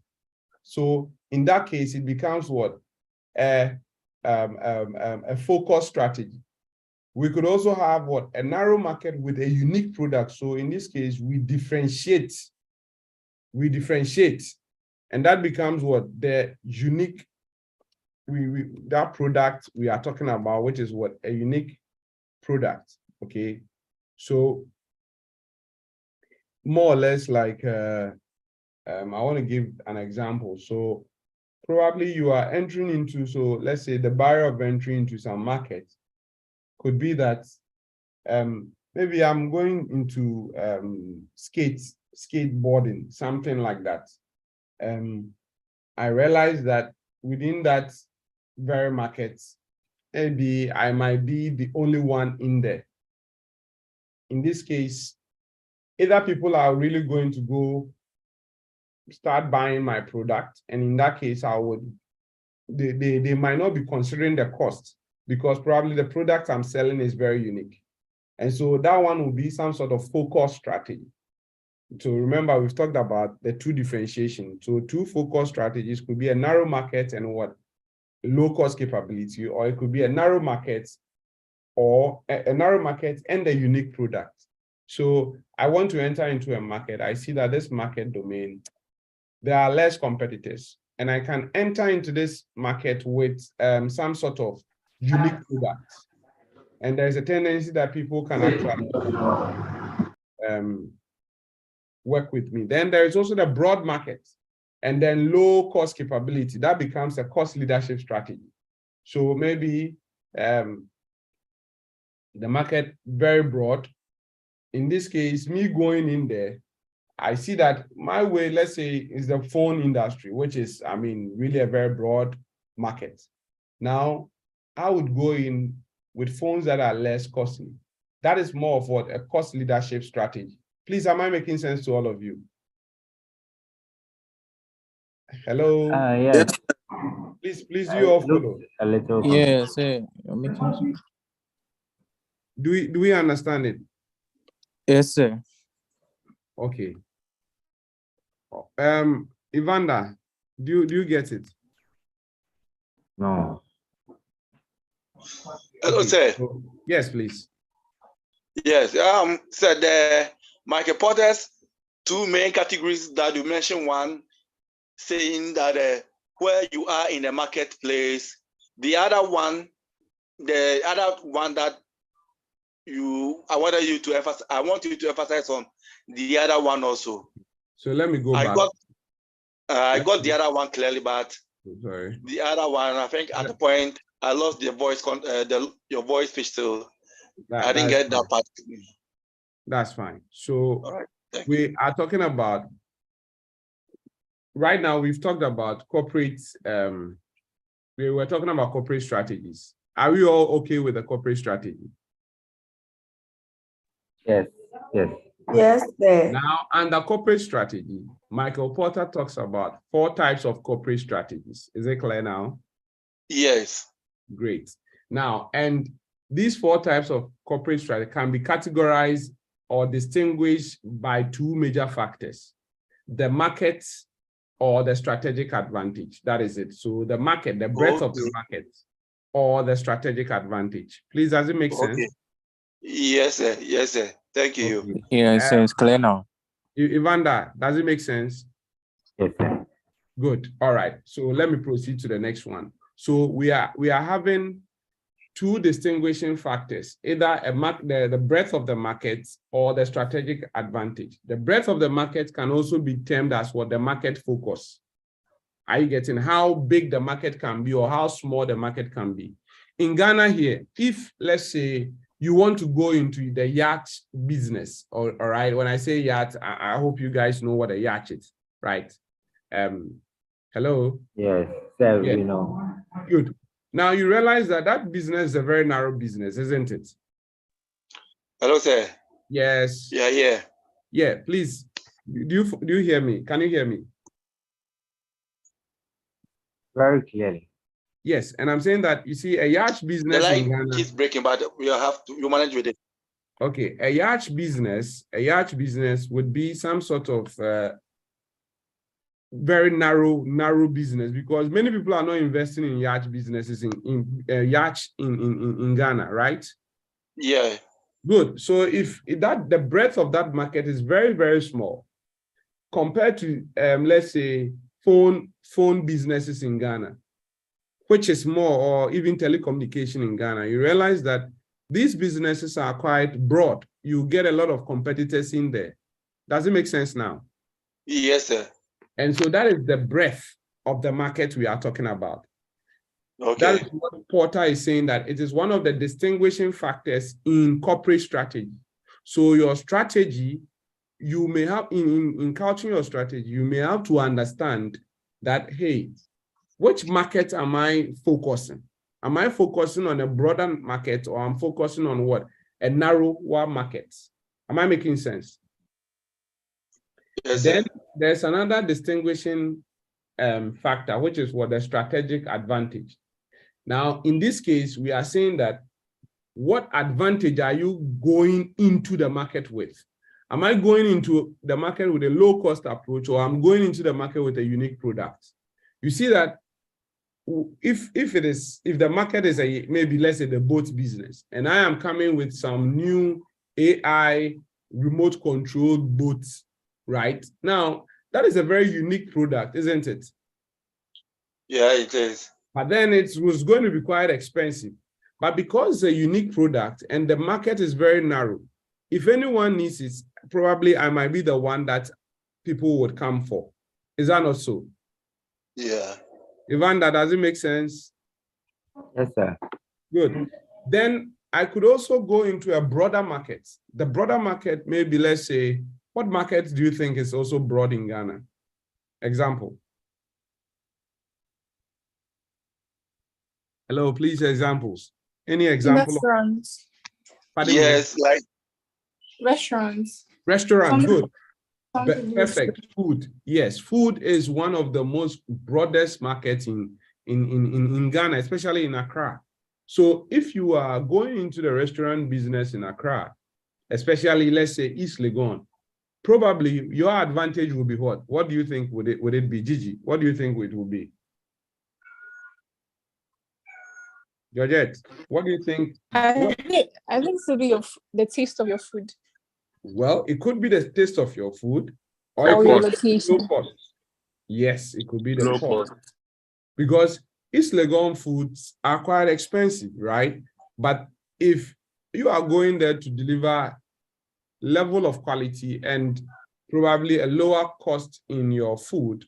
So in that case, it becomes what? A focus strategy. We could also have what? A narrow market with a unique product. So in this case, we differentiate. And that becomes what? The unique, that product we are talking about, which is what? A unique product. Okay. So more or less like, I want to give an example. So probably you are entering into, so let's say the barrier of entry into some market could be that maybe I'm going into skateboarding, something like that. I realize that within that very market, maybe I might be the only one in there. In this case, either people are really going to go start buying my product, and in that case, they might not be considering the cost, because probably the product I'm selling is very unique. And so that one will be some sort of focus strategy. So remember, we've talked about the two differentiation. So two focus strategies could be a narrow market and what? Low cost capability, or it could be a narrow market or a narrow market and a unique product. So I want to enter into a market. I see that this market domain, there are less competitors, and I can enter into this market with some sort of unique product. And there's a tendency that people can actually work with me. Then there is also the broad market, and then low cost capability. That becomes a cost leadership strategy. So maybe the market very broad. In this case, me going in there, I see that my way, let's say, is the phone industry, which is, I mean, really a very broad market. Now, I would go in with phones that are less costly. That is more of what? A cost leadership strategy. Please, am I making sense to all of you? Hello? Yes. Please, do you all follow? A little. Yes, you're making sense. Do we understand it? Yes, sir. Okay. Evander, do you get it? No. Hello, sir. So, yes, please. Yes. So the Michael Porter's two main categories that you mentioned, one saying that where you are in the marketplace, the other one that I want you to emphasize on the other one also. So let me go back. I got the other one clearly, but sorry. The other one, I think at the point I lost the voice, your voice pitch, so I didn't get that part. That's fine. So right, we are talking about, right now we've talked about corporate, we were talking about corporate strategies. Are we all okay with the corporate strategy? Yes. Yes, sir. Now, under corporate strategy, Michael Porter talks about 4 types of corporate strategies. Is it clear now? Yes. Great. Now, and these 4 types of corporate strategy can be categorized or distinguished by 2 major factors: the market or the strategic advantage. That is it. So the market, the breadth of the market or the strategic advantage. Please, does it make sense? Yes, sir. Yes, sir. Thank you. Okay. Yes, it's clear now. Evander, does it make sense? Yes, sir. Good. All right. So let me proceed to the next one. So we are having 2 distinguishing factors, either the breadth of the market or the strategic advantage. The breadth of the market can also be termed as what? The market focus. Are you getting how big the market can be or how small the market can be? In Ghana here, if let's say you want to go into the yacht business, all right, when I say yacht, I hope you guys know what a yacht is, right? Hello? Yes, sir, Yeah. we know. Good. Now you realize that business is a very narrow business, isn't it? Hello, sir. Yes. Yeah. Yeah, please. Do you hear me? Can you hear me? Very clearly. Yes, and I'm saying that, you see, a yacht The business in line Ghana. keeps breaking, but you manage with it. Okay, a yacht business would be some sort of very narrow business, because many people are not investing in yacht businesses in Ghana, right? Yeah. Good. So if that the breadth of that market is very, very small compared to let's say phone businesses in Ghana, which is more, or even telecommunication in Ghana, you realize that these businesses are quite broad. You get a lot of competitors in there. Does it make sense now? Yes, sir. And so that is the breadth of the market we are talking about. Okay. That is what Porter is saying, that it is one of the distinguishing factors in corporate strategy. So your strategy, you may have, in couching your strategy, you may have to understand that, hey, which market am I focusing? Am I focusing on a broader market, or I'm focusing on what? A narrower market? Am I making sense? Yes, Then sir. there's another distinguishing factor, which is what the strategic advantage. Now, in this case, we are saying that what advantage are you going into the market with? Am I going into the market with a low-cost approach, or I'm going into the market with a unique product? You see that if the market is maybe, let's say, the boat business, and I am coming with some new AI remote controlled boats, right? Now, that is a very unique product, isn't it? Yeah, it is. But then it was going to be quite expensive. But because it's a unique product and the market is very narrow, if anyone needs it, probably I might be the one that people would come for. Is that not so? Yeah. Ivan, that does it make sense? Yes, sir. Good. Then I could also go into a broader market. The broader market, maybe, let's say, what market do you think is also broad in Ghana? Example. Hello, please, examples. Any example? Restaurants. Yes, like Restaurants. Restaurant, good. Perfect. Food. Yes, food is one of the most broadest markets in Ghana, especially in Accra. So if you are going into the restaurant business in Accra, especially, let's say, East Legon, probably your advantage will be what? What do you think would it be, Gigi? What do you think it will be? Georgette, what do you think? I think it should be the taste of your food. Well, it could be the taste of your food, or Or it your could be location. low cost. Yes, it could be the Low cost. Because East Legon foods are quite expensive, right? But if you are going there to deliver level of quality and probably a lower cost in your food,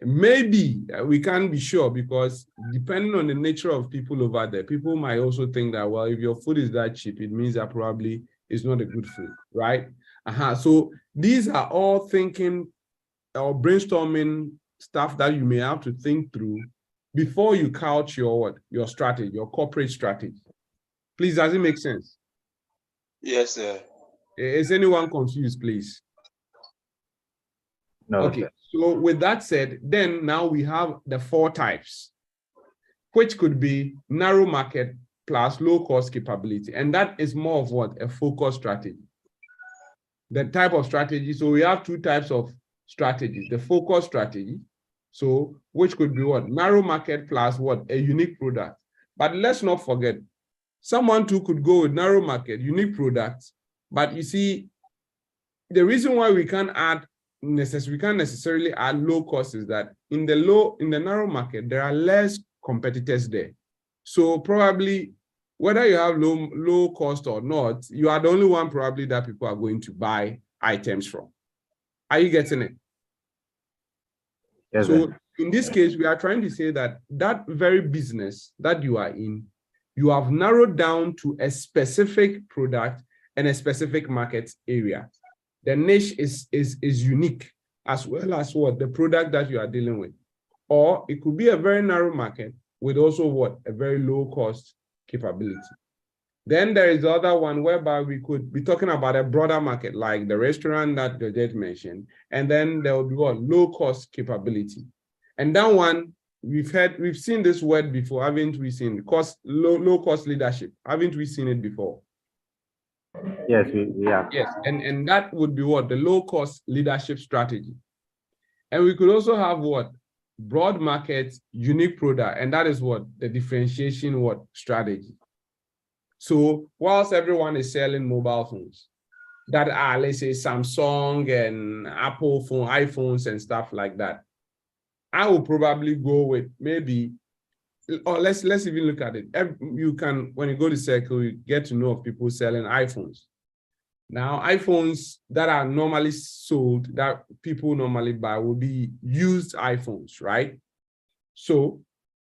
maybe we can't be sure, because depending on the nature of people over there, people might also think that, well, if your food is that cheap, it means that probably it's not a good food, right? So these are all thinking or brainstorming stuff that you may have to think through before you couch your strategy, your corporate strategy. Please, does it make sense? yes, sir. Is anyone confused, please? No, Okay, sir. so with that said, then now we have the 4 types, which could be narrow market plus low cost capability. And that is more of what? A focus strategy. The type of strategy, so we have 2 types of strategies. The focus strategy, so which could be what? Narrow market plus what? A unique product. But let's not forget, someone too could go with narrow market, unique products. But you see, the reason why we can't necessarily add low cost is that in the narrow market, there are less competitors there. So probably whether you have low cost or not, you are the only one probably that people are going to buy items from. Are you getting it? Yes, So sir. in this case, we are trying to say that that very business that you are in, you have narrowed down to a specific product and a specific market area. The niche is unique, as well as what? The product that you are dealing with. Or it could be a very narrow market with also what? A very low cost capability. Then there is the other one whereby we could be talking about a broader market, like the restaurant that Georgette mentioned. And then there will be what? Low cost capability. And that one, we've seen this word before, haven't we? Seen low cost leadership, haven't we seen it before? Yes, we have. Yes, and that would be what? The low cost leadership strategy. And we could also have what? Broad market, unique product, and that is what? The differentiation what? Strategy. So whilst everyone is selling mobile phones that are, let's say, Samsung and Apple phone, iPhones and stuff like that, I will probably go with maybe, or let's even look at it. You can, when you go to Circle, you get to know of people selling iPhones. Now, iPhones that are normally sold, that people normally buy, will be used iPhones, right? So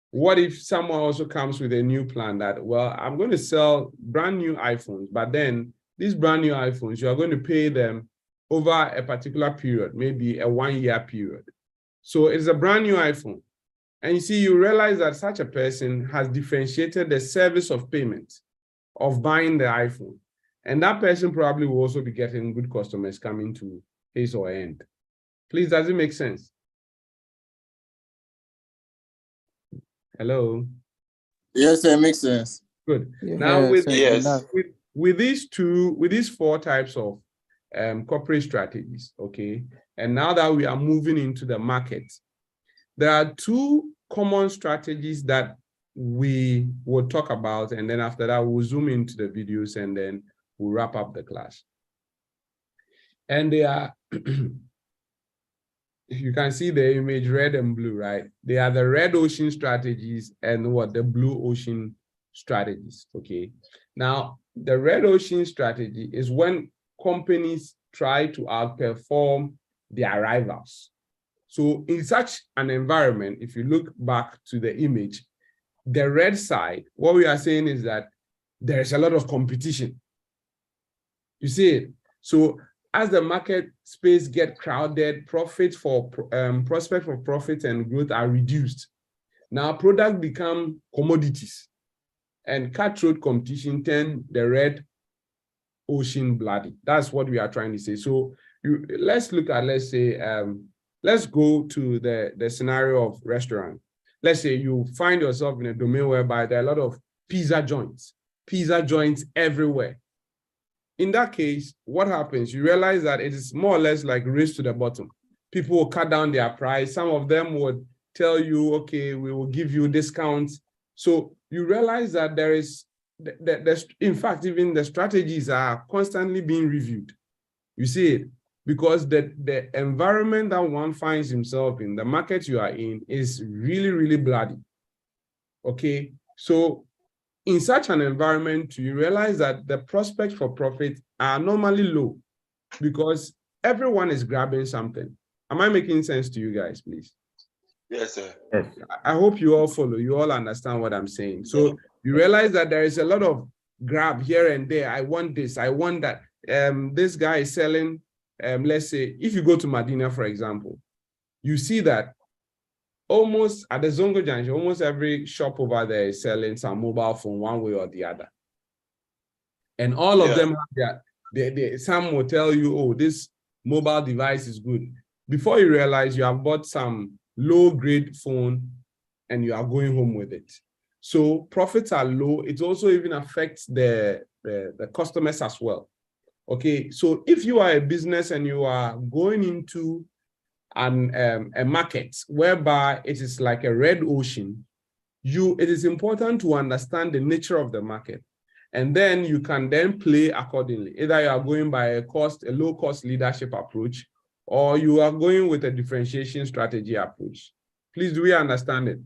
what if someone also comes with a new plan that, well, I'm going to sell brand new iPhones, but then these brand new iPhones, you are going to pay them over a particular period, maybe a 1-year period. So it's a brand new iPhone. And you see, you realize that such a person has differentiated the service of payment of buying the iPhone. And that person probably will also be getting good customers coming to his or her end. Please, does it make sense? Hello? Yes, it makes sense. Good. Yeah, Now, with these 4 types of corporate strategies, okay, and now that we are moving into the market, there are 2 common strategies that we will talk about, and then after that, we'll zoom into the videos, and then we'll wrap up the class. And they are, you can see the image red and blue, right? They are the red ocean strategies and what? The blue ocean strategies, okay? Now, the red ocean strategy is when companies try to outperform their rivals. So in such an environment, if you look back to the image, the red side, what we are saying is that there is a lot of competition. You see it? So as the market space get crowded, prospects for profit and growth are reduced. Now products become commodities, and cutthroat competition turn the red ocean bloody. That's what we are trying to say. So let's look at, let's say, let's go to the scenario of restaurant. Let's say you find yourself in a domain whereby there are a lot of pizza joints everywhere. In that case, what happens? You realize that it is more or less like race to the bottom. People will cut down their price. Some of them would tell you, okay, we will give you discounts. So you realize that there is, in fact, even the strategies are constantly being reviewed. You see it? Because the environment that one finds himself in, the market you are in, is really, really bloody. Okay? So in such an environment, you realize that the prospects for profit are normally low because everyone is grabbing something. Am I making sense to you guys, please? Yes, sir. Yes. I hope you all follow, you all understand what I'm saying. So you realize that there is a lot of grab here and there. I want this, I want that. This guy is selling, let's say, if you go to Medina, for example, you see that almost at the Zongo Junction, almost every shop over there is selling some mobile phone one way or the other. And all of them have some will tell you, oh, this mobile device is good. Before you realize you have bought some low-grade phone and you are going home with it. So profits are low. It also even affects the customers as well. Okay, so if you are a business and you are going into a market whereby it is like a red ocean, it is important to understand the nature of the market. And then you can then play accordingly. Either you are going by a low-cost leadership approach, or you are going with a differentiation strategy approach. Please, do we understand it?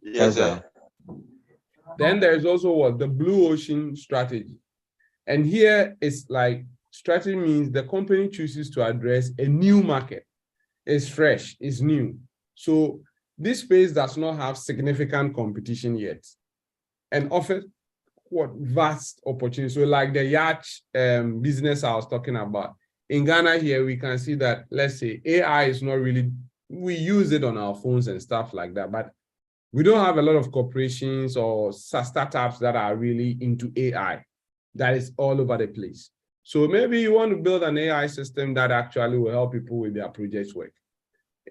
Yes, sir. Then there's also what? The blue ocean strategy. And here it's like, strategy means the company chooses to address a new market. It's fresh, it's new. So this space does not have significant competition yet and offers what? Vast opportunity. So like the yacht business I was talking about. In Ghana here, we can see that, let's say, AI is not really, we use it on our phones and stuff like that, but we don't have a lot of corporations or startups that are really into AI. That is all over the place. So maybe you want to build an AI system that actually will help people with their project work.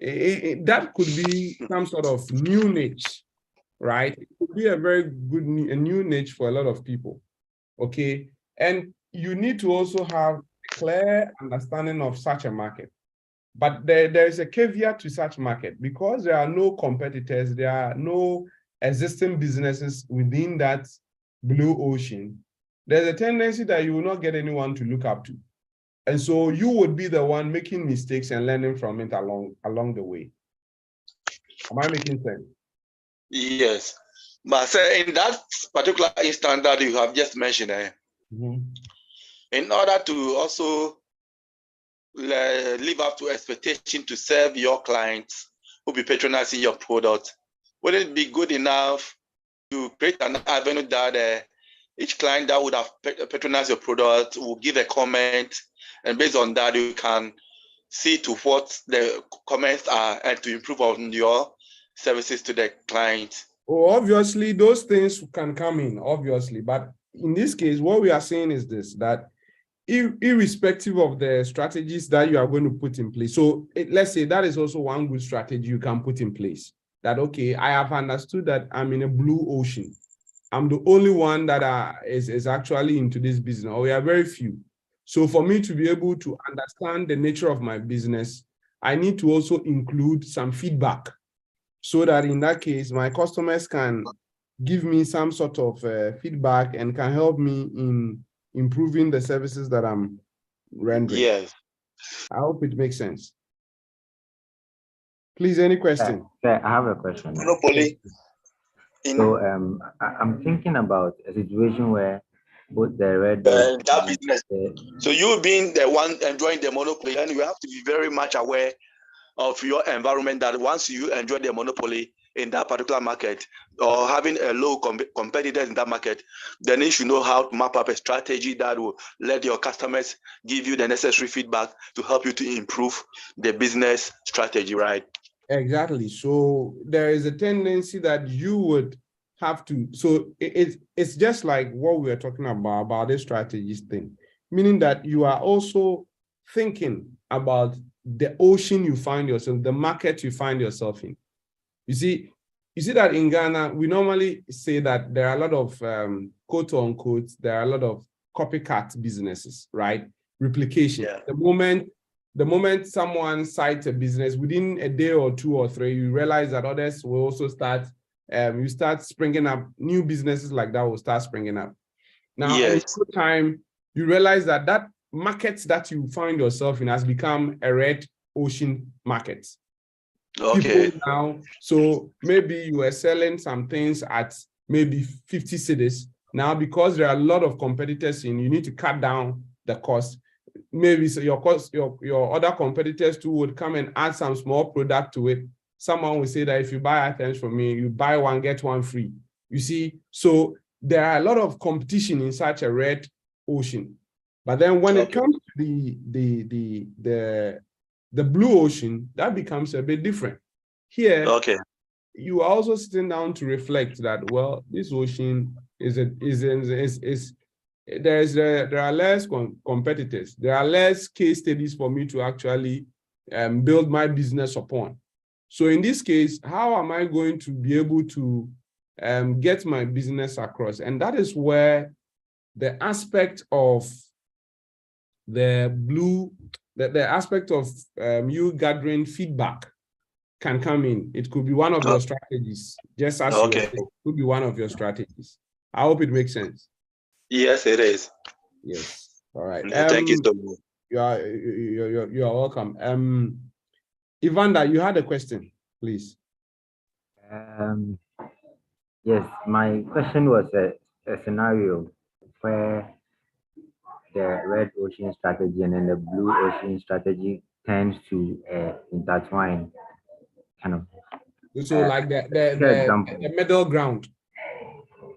that could be some sort of new niche, right? It could be a very good a new niche for a lot of people, okay? And you need to also have clear understanding of such a market. But there is a caveat to such market because there are no competitors, there are no existing businesses within that blue ocean. There's a tendency that you will not get anyone to look up to. And so you would be the one making mistakes and learning from it along the way. Am I making sense? Yes. But say in that particular instance that you have just mentioned, in order to also live up to expectation to serve your clients who be patronizing your product, would it be good enough to create an avenue that each client that would have patronized your product will give a comment, and based on that you can see to what the comments are and to improve on your services to the client? Oh, obviously, those things can come in, obviously. But in this case, what we are saying is this, that irrespective of the strategies that you are going to put in place. So let's say that is also one good strategy you can put in place. That, okay, I have understood that I'm in a blue ocean. I'm the only one that is actually into this business, or we are very few. So for me to be able to understand the nature of my business, I need to also include some feedback so that in that case, my customers can give me some sort of feedback and can help me in improving the services that I'm rendering. Yes. I hope it makes sense. Please, any question? I have a question. Monopoly. So I'm thinking about a situation where both the red that business. So you being the one enjoying the monopoly, and you have to be very much aware of your environment, that once you enjoy the monopoly in that particular market or having a low competitors in that market, then you should know how to map up a strategy that will let your customers give you the necessary feedback to help you to improve the business strategy, right? Exactly. So there is a tendency that you would have to, so it's just like what we were talking about this strategies thing, meaning that you are also thinking about the ocean you find yourself, the market you find yourself in. You see that in Ghana, we normally say that there are a lot of quote unquote, there are a lot of copycat businesses, right? Replication. Yeah. The moment someone cites a business, within a day or two or three, you realize that others will also start, you start springing up, new businesses like that will start springing up. Now, Yes. in good time, you realize that that market that you find yourself in has become a red ocean market. Okay. People now, so maybe you were selling some things at maybe 50 cedis. Now, because there are a lot of competitors in, you need to cut down the cost. Maybe so your other competitors too would come and add some small product to it. Someone will say that if you buy items from me, you buy one, get one free. You see, so there are a lot of competition in such a red ocean. But then when it comes to the blue ocean, that becomes a bit different. Here, you are also sitting down to reflect that, well, this ocean there are less competitors. There are less case studies for me to actually build my business upon. So in this case, how am I going to be able to get my business across? And that is where the aspect of the aspect of you gathering feedback can come in. It could be one of your strategies, just as it could be one of your strategies. I hope it makes sense. Yes, it is. Yes. All right. Thank you so much. You are welcome. Evander, you had a question, please. Yes, my question was a scenario where the red ocean strategy and then the blue ocean strategy tends to intertwine, kind of. So like the middle ground.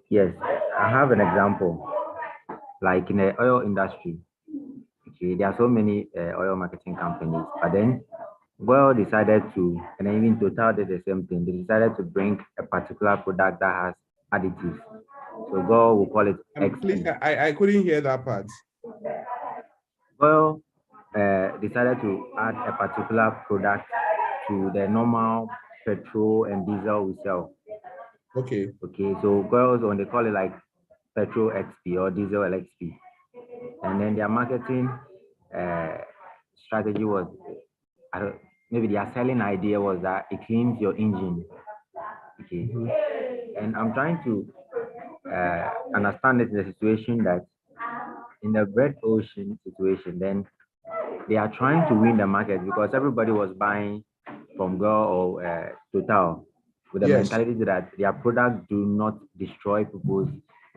Yes, I have an example. Like in the oil industry, okay, there are so many oil marketing companies, but then Well decided to, and even Total did the same thing. They decided to bring a particular product that has additives. So Go will call it XP. Please, I couldn't hear that part. Well decided to add a particular product to the normal petrol and diesel we sell. Okay. Okay, so girls, when they call it like petrol XP or diesel LXP, and then their marketing strategy was, maybe their selling idea was that it cleans your engine. Okay, and I'm trying to understand it in the situation that in the red ocean situation, then they are trying to win the market because everybody was buying from Girl or Total with the Yes. mentality that their product do not destroy people's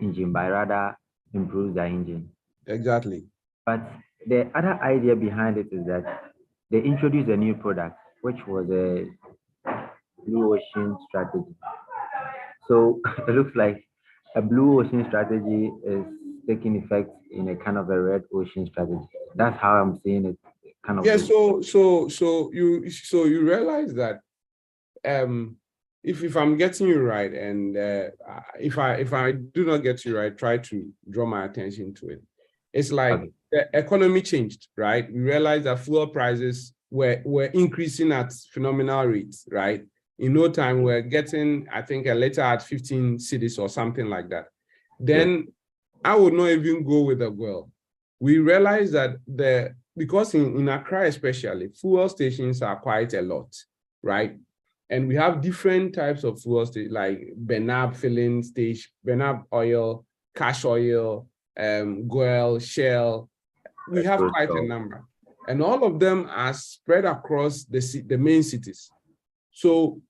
engine, but rather improve their engine. Exactly. But the other idea behind it is that they introduced a new product, which was a blue ocean strategy. So it looks like a blue ocean strategy is taking effect in a kind of a red ocean strategy. That's how I'm seeing it. Kind of. Yeah. So you realize that if I'm getting you right, and if I do not get you right, try to draw my attention to it. It's like the economy changed, right? We realized that fuel prices were increasing at phenomenal rates, right? In no time, we're getting, I think, a letter at 15 cities or something like that. Then I would not even go with the girl. We realized that because in Accra especially, fuel stations are quite a lot, right? And we have different types of fuel stations, like Benab filling station, Benab oil, Cash oil, Goel, Shell. We have quite a number. And all of them are spread across the main cities. So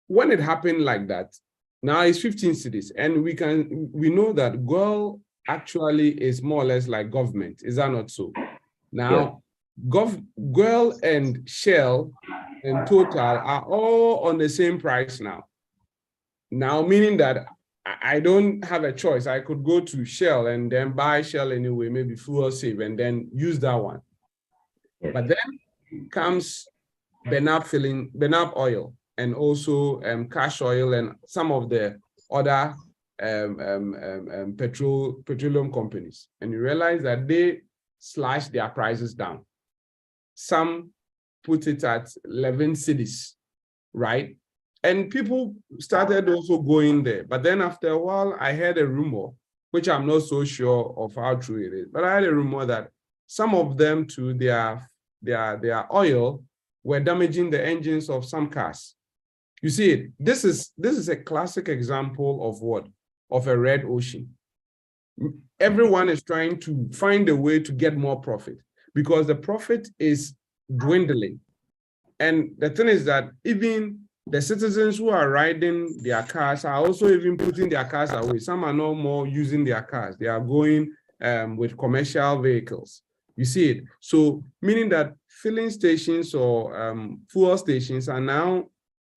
when it happened like that, now it's 15 cities. And we know that Goel actually is more or less like government. Is that not so? Now, Goel and Shell and Total are all on the same price now. Now, meaning that I don't have a choice. I could go to Shell and then buy Shell anyway, maybe fuel save, and then use that one. But then comes Benab oil, and also Cash oil and some of the other petroleum companies. And you realize that they slash their prices down. Some put it at 11 cities, right? And people started also going there. But then after a while, I heard a rumor, which I'm not so sure of how true it is, but I heard a rumor that some of them too, their oil were damaging the engines of some cars. You see it. This is a classic example of what? Of a red ocean. Everyone is trying to find a way to get more profit because the profit is dwindling. And the thing is that even the citizens who are riding their cars are also even putting their cars away. Some are no more using their cars. They are going with commercial vehicles. You see it. So meaning that filling stations or fuel stations are now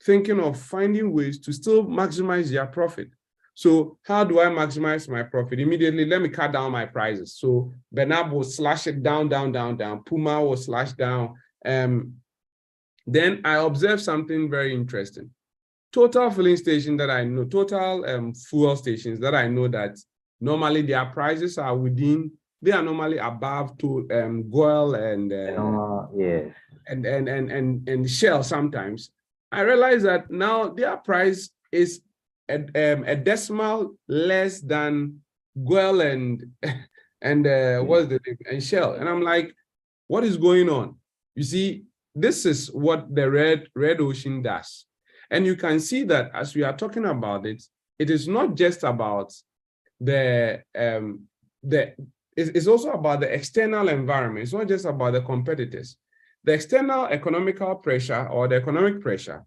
thinking of finding ways to still maximize their profit. So how do I maximize my profit? Immediately, let me cut down my prices. So Benab will slash it down, down, down, down. Puma will slash down. Then I observed something very interesting. Total filling station that I know, total fuel stations that I know that normally their prices are within, they are normally above to Goel and and Shell sometimes. I realize that now their price is a decimal less than Goel and what's the name, and Shell. And I'm like, what is going on? You see, this is what the red ocean does. And you can see that as we are talking about it, it is not just about it's also about the external environment. It's not just about the competitors. The external economical pressure or the economic pressure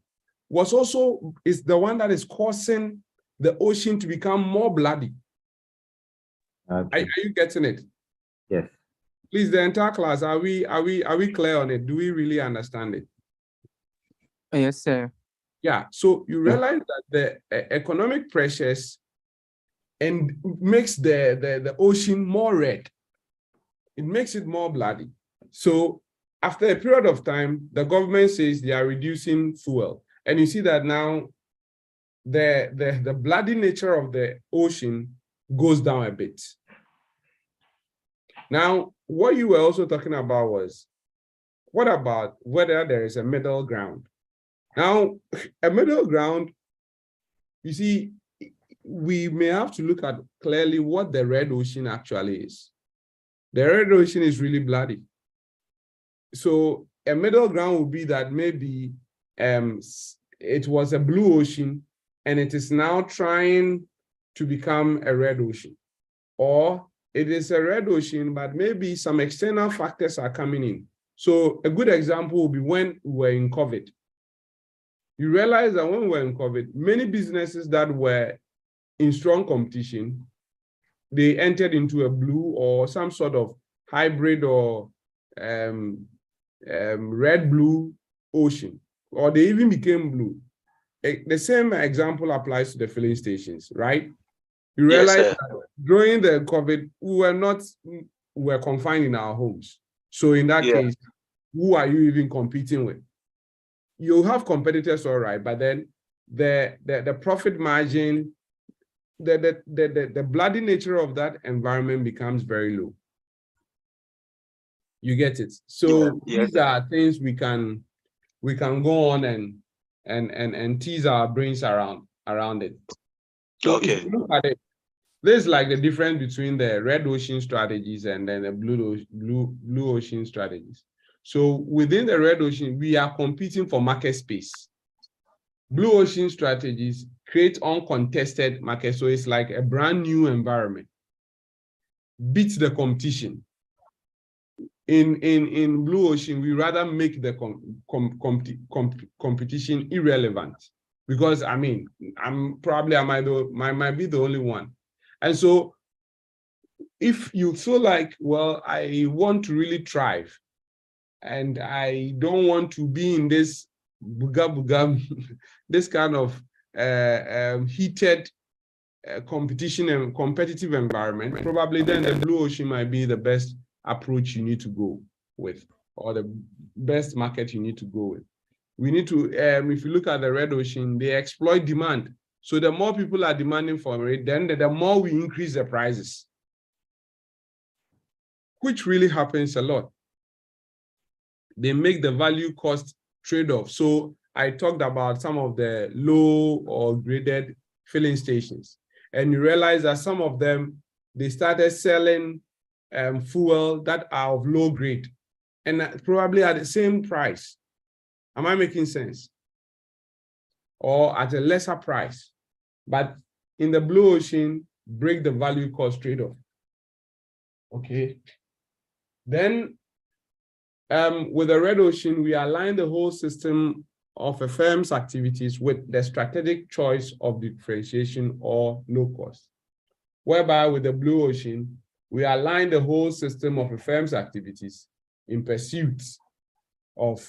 is the one that is causing the ocean to become more bloody. Are you getting it? Yes. Please, the entire class, are we clear on it? Do we really understand it? Yes, sir. Yeah. So you realize that the economic pressures and makes the ocean more red. It makes it more bloody. So after a period of time, the government says they are reducing fuel. And you see that now the bloody nature of the ocean goes down a bit. Now, what you were also talking about was, what about whether there is a middle ground? Now, a middle ground, you see, we may have to look at clearly what the red ocean actually is. The red ocean is really bloody. So a middle ground would be that maybe it was a blue ocean and it is now trying to become a red ocean. Or it is a red ocean, but maybe some external factors are coming in. So a good example would be when we were in COVID. You realize that when we were in COVID, many businesses that were in strong competition, they entered into a blue or some sort of hybrid or red-blue ocean, or they even became blue. The same example applies to the filling stations, right? You realize Yes, that during the COVID, we were confined in our homes. So in that case, who are you even competing with? You have competitors, all right, but then the profit margin, the bloody nature of that environment becomes very low. You get it? So these are things we can go on and tease our brains around it. So if you look at it, this is like the difference between the red ocean strategies and then the blue ocean strategies. So within the red ocean, we are competing for market space. Blue ocean strategies create uncontested market, so it's like a brand new environment. Beat the competition. In blue ocean, we rather make the competition irrelevant, because I mean, I might be the only one. And so if you feel like, well, I want to really thrive and I don't want to be in this buga this kind of heated competition and competitive environment, probably then the blue ocean might be the best approach you need to go with, or the best market you need to go with. We need to, if you look at the red ocean, they exploit demand. So the more people are demanding for it, then the more we increase the prices, which really happens a lot. They make the value cost trade-off. So I talked about some of the low or graded filling stations, and you realize that some of them, they started selling fuel that are of low grade and probably at the same price. Am I making sense? Or at a lesser price. But in the blue ocean, break the value cost trade-off. Okay. Then with the red ocean, we align the whole system of a firm's activities with the strategic choice of differentiation or low cost. Whereby with the blue ocean, we align the whole system of a firm's activities in pursuit of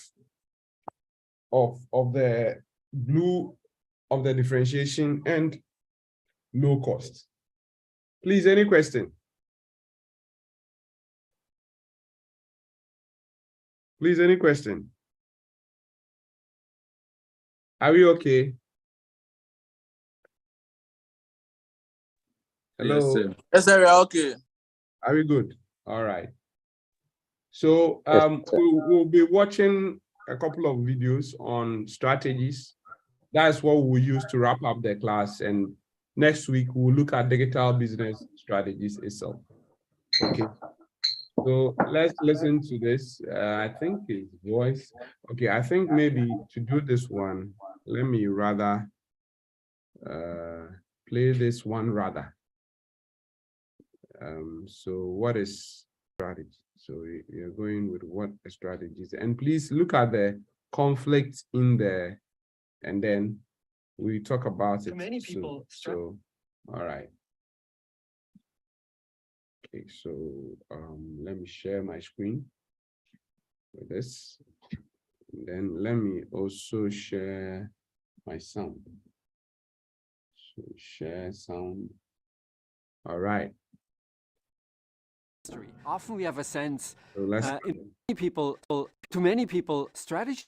the blue, of the differentiation and low cost. Please, any question? Please, any question? Are we okay? Hello? Yes, sir. Yes, sir, we are okay. Are we good? All right. So we'll be watching a couple of videos on strategies. That's what we'll use to wrap up the class. And next week, we'll look at digital business strategies itself. Okay. So let's listen to this. I think his voice. Okay, I think maybe to do this one, let me rather play this one rather. So what is strategy? So you're going with what a strategy is. And please look at the conflict in there, and then we talk about it. Many people. So, all right. Okay, so let me share my screen with this. And then let me also share my sound. So share sound. All right. Often we have a sense, So let's to many people, strategy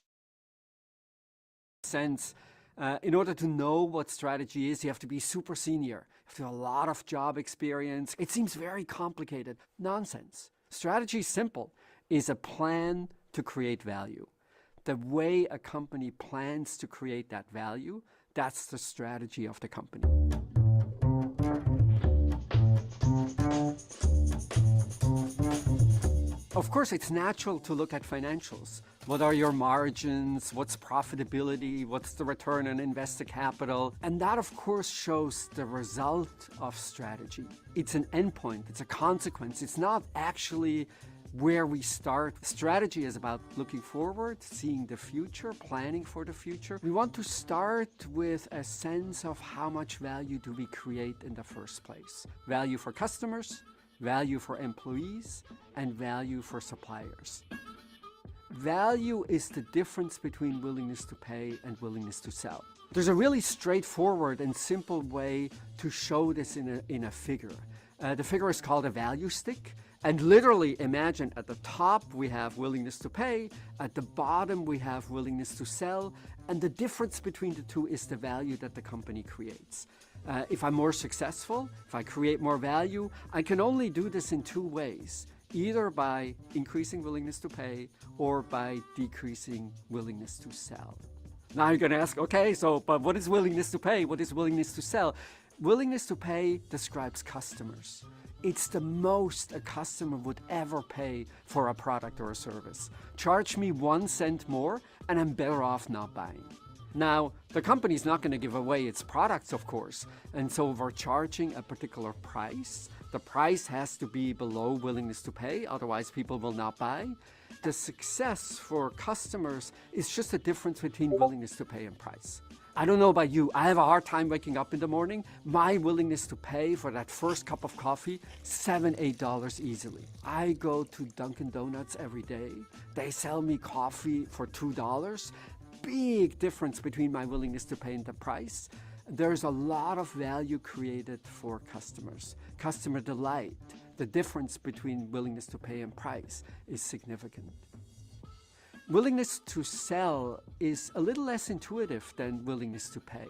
sense, in order to know what strategy is, you have to be super senior. You have to have a lot of job experience. It seems very complicated. Nonsense. Strategy is simple. Is a plan to create value. the way a company plans to create that value, that's the strategy of the company. Of course, it's natural to look at financials. What are your margins? What's profitability? What's the return on invested capital? And that, of course, shows the result of strategy. It's an endpoint. It's a consequence. It's not actually where we start. Strategy is about looking forward, seeing the future, planning for the future. We want to start with a sense of how much value do we create in the first place. Value for customers, value for employees, and value for suppliers. Value is the difference between willingness to pay and willingness to sell. There's a really straightforward and simple way to show this in a figure. The figure is called a value stick. And literally imagine at the top we have willingness to pay, at the bottom we have willingness to sell, and the difference between the two is the value that the company creates. If I'm more successful, if I create more value, I can only do this in two ways, either by increasing willingness to pay or by decreasing willingness to sell. Now you're going to ask, okay, but what is willingness to pay? What is willingness to sell? Willingness to pay describes customers. It's the most a customer would ever pay for a product or a service. Charge me 1 cent more and I'm better off not buying. Now, the company's not going to give away its products, of course, and so we're charging a particular price. The price has to be below willingness to pay, otherwise people will not buy. The success for customers is just a difference between willingness to pay and price. I don't know about you, I have a hard time waking up in the morning. My willingness to pay for that first cup of coffee, $7, $8 easily. I go to Dunkin' Donuts every day. They sell me coffee for $2. Big difference between my willingness to pay and the price. There's a lot of value created for customers. Customer delight, the difference between willingness to pay and price is significant. Willingness to sell is a little less intuitive than willingness to pay.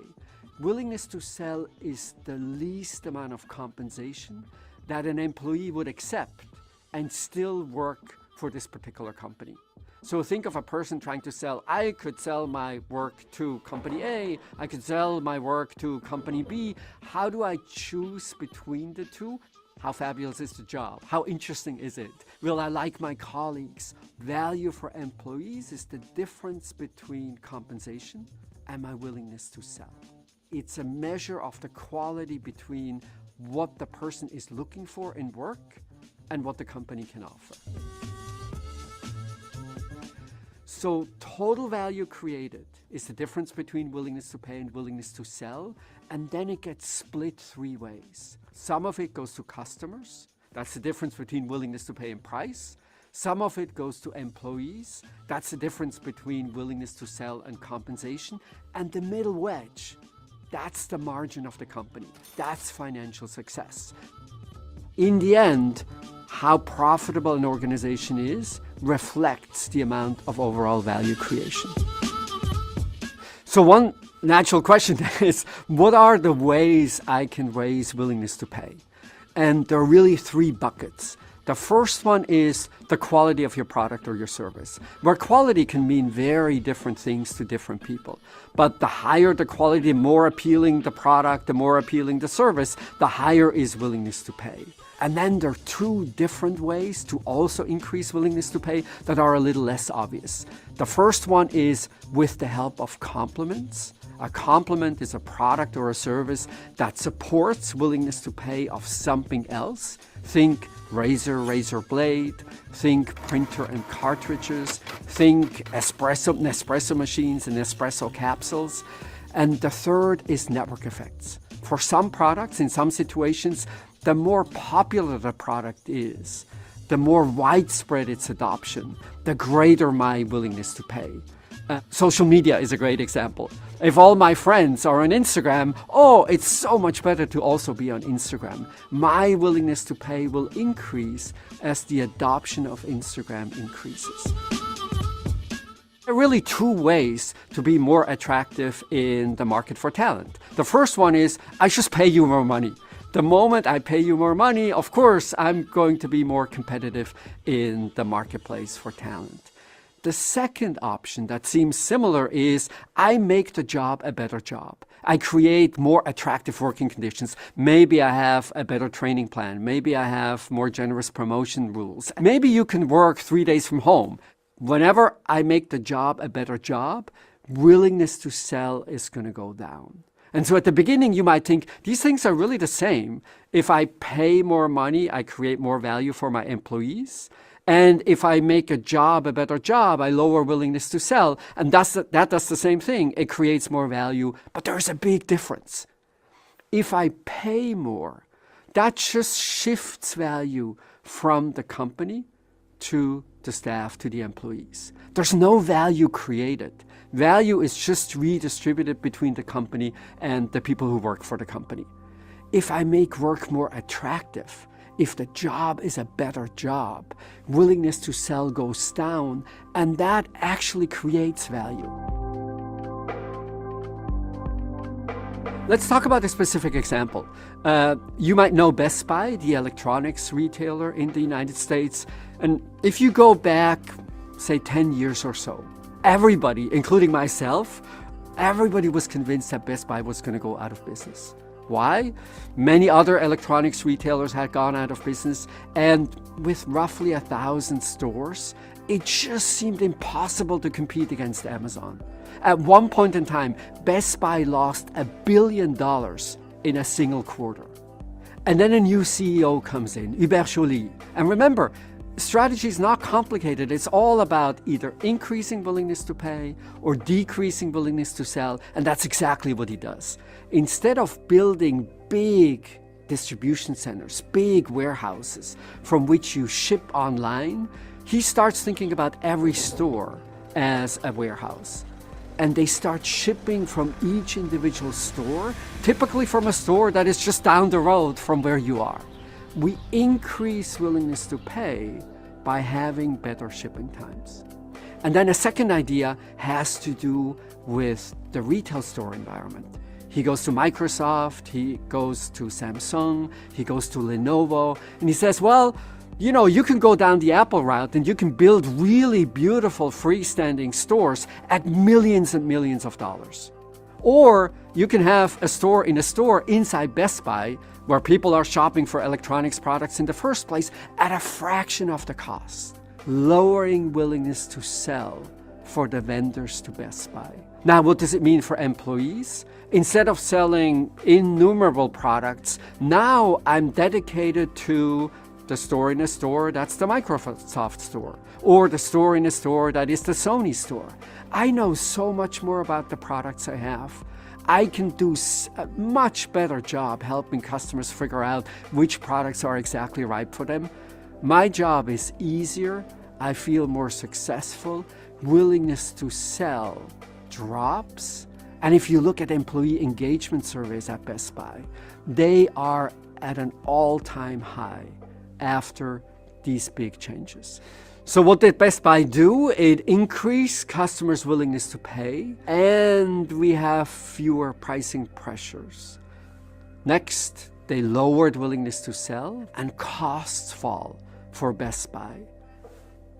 Willingness to sell is the least amount of compensation that an employee would accept and still work for this particular company. So think of a person trying to sell. I could sell my work to company A, I could sell my work to company B. How do I choose between the two? How fabulous is the job? How interesting is it? Will I like my colleagues? Value for employees is the difference between compensation and my willingness to sell. It's a measure of the quality between what the person is looking for in work and what the company can offer. So total value created is the difference between willingness to pay and willingness to sell, and then it gets split 3 ways. Some of it goes to customers. That's the difference between willingness to pay and price. Some of it goes to employees. That's the difference between willingness to sell and compensation. And the middle wedge, that's the margin of the company. That's financial success. In the end, how profitable an organization is reflects the amount of overall value creation. So one natural question is, what are the ways I can raise willingness to pay? And there are really 3 buckets. The first one is the quality of your product or your service, where quality can mean very different things to different people. But the higher the quality, the more appealing the product, the more appealing the service, the higher is willingness to pay. And then there are 2 different ways to also increase willingness to pay that are a little less obvious. The first one is with the help of compliments. A compliment is a product or a service that supports willingness to pay of something else. Think razor blade, think printer and cartridges, think Nespresso machines and espresso capsules. And the third is network effects. For some products, in some situations, the more popular the product is, the more widespread its adoption, the greater my willingness to pay. Social media is a great example. If all my friends are on Instagram, it's so much better to also be on Instagram. My willingness to pay will increase as the adoption of Instagram increases. There are really 2 ways to be more attractive in the market for talent. The first one is, I just pay you more money. The moment I pay you more money, of course, I'm going to be more competitive in the marketplace for talent. The second option that seems similar is I make the job a better job. I create more attractive working conditions. Maybe I have a better training plan. Maybe I have more generous promotion rules. Maybe you can work 3 days from home. Whenever I make the job a better job, willingness to sell is going to go down. And so at the beginning, you might think these things are really the same. If I pay more money, I create more value for my employees. And if I make a job a better job, I lower willingness to sell. And that does the same thing. It creates more value. But there's a big difference. If I pay more, that just shifts value from the company to the staff, to the employees. There's no value created. Value is just redistributed between the company and the people who work for the company. If I make work more attractive, if the job is a better job, willingness to sell goes down, and that actually creates value. Let's talk about a specific example. You might know Best Buy, the electronics retailer in the United States. And if you go back, say 10 years or so, everybody, including myself, everybody was convinced that Best Buy was going to go out of business. Why? Many other electronics retailers had gone out of business, and with roughly 1,000 stores, it just seemed impossible to compete against Amazon. At one point in time, Best Buy lost $1 billion in a single quarter. And then a new CEO comes in, Hubert Joly. And remember, strategy is not complicated. It's all about either increasing willingness to pay or decreasing willingness to sell. And that's exactly what he does. Instead of building big distribution centers, big warehouses from which you ship online, he starts thinking about every store as a warehouse. And they start shipping from each individual store, typically from a store that is just down the road from where you are. We increase willingness to pay by having better shipping times. And then a second idea has to do with the retail store environment. He goes to Microsoft, he goes to Samsung, he goes to Lenovo, and he says, well, you know, you can go down the Apple route and you can build really beautiful freestanding stores at millions and millions of dollars. Or you can have a store in a store inside Best Buy where people are shopping for electronics products in the first place at a fraction of the cost, lowering willingness to sell for the vendors to Best Buy. Now, what does it mean for employees? Instead of selling innumerable products, now I'm dedicated to the store in a store that's the Microsoft store, or the store in a store that is the Sony store. I know so much more about the products I have. I can do a much better job helping customers figure out which products are exactly right for them. My job is easier. I feel more successful. Willingness to sell drops. And if you look at employee engagement surveys at Best Buy, they are at an all-time high after these big changes. So what did Best Buy do? It increased customers' willingness to pay, and we have fewer pricing pressures. Next, they lowered willingness to sell, and costs fall for Best Buy.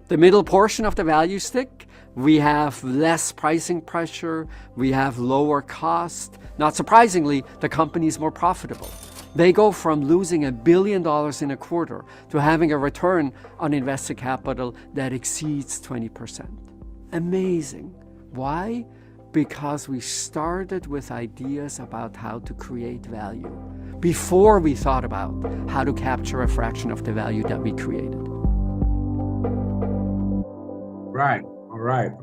The middle portion of the value stick, we have less pricing pressure, we have lower cost. Not surprisingly, the company is more profitable. They go from losing $1 billion in a quarter to having a return on invested capital that exceeds 20%. Amazing. Why? Because we started with ideas about how to create value before we thought about how to capture a fraction of the value that we created. Right.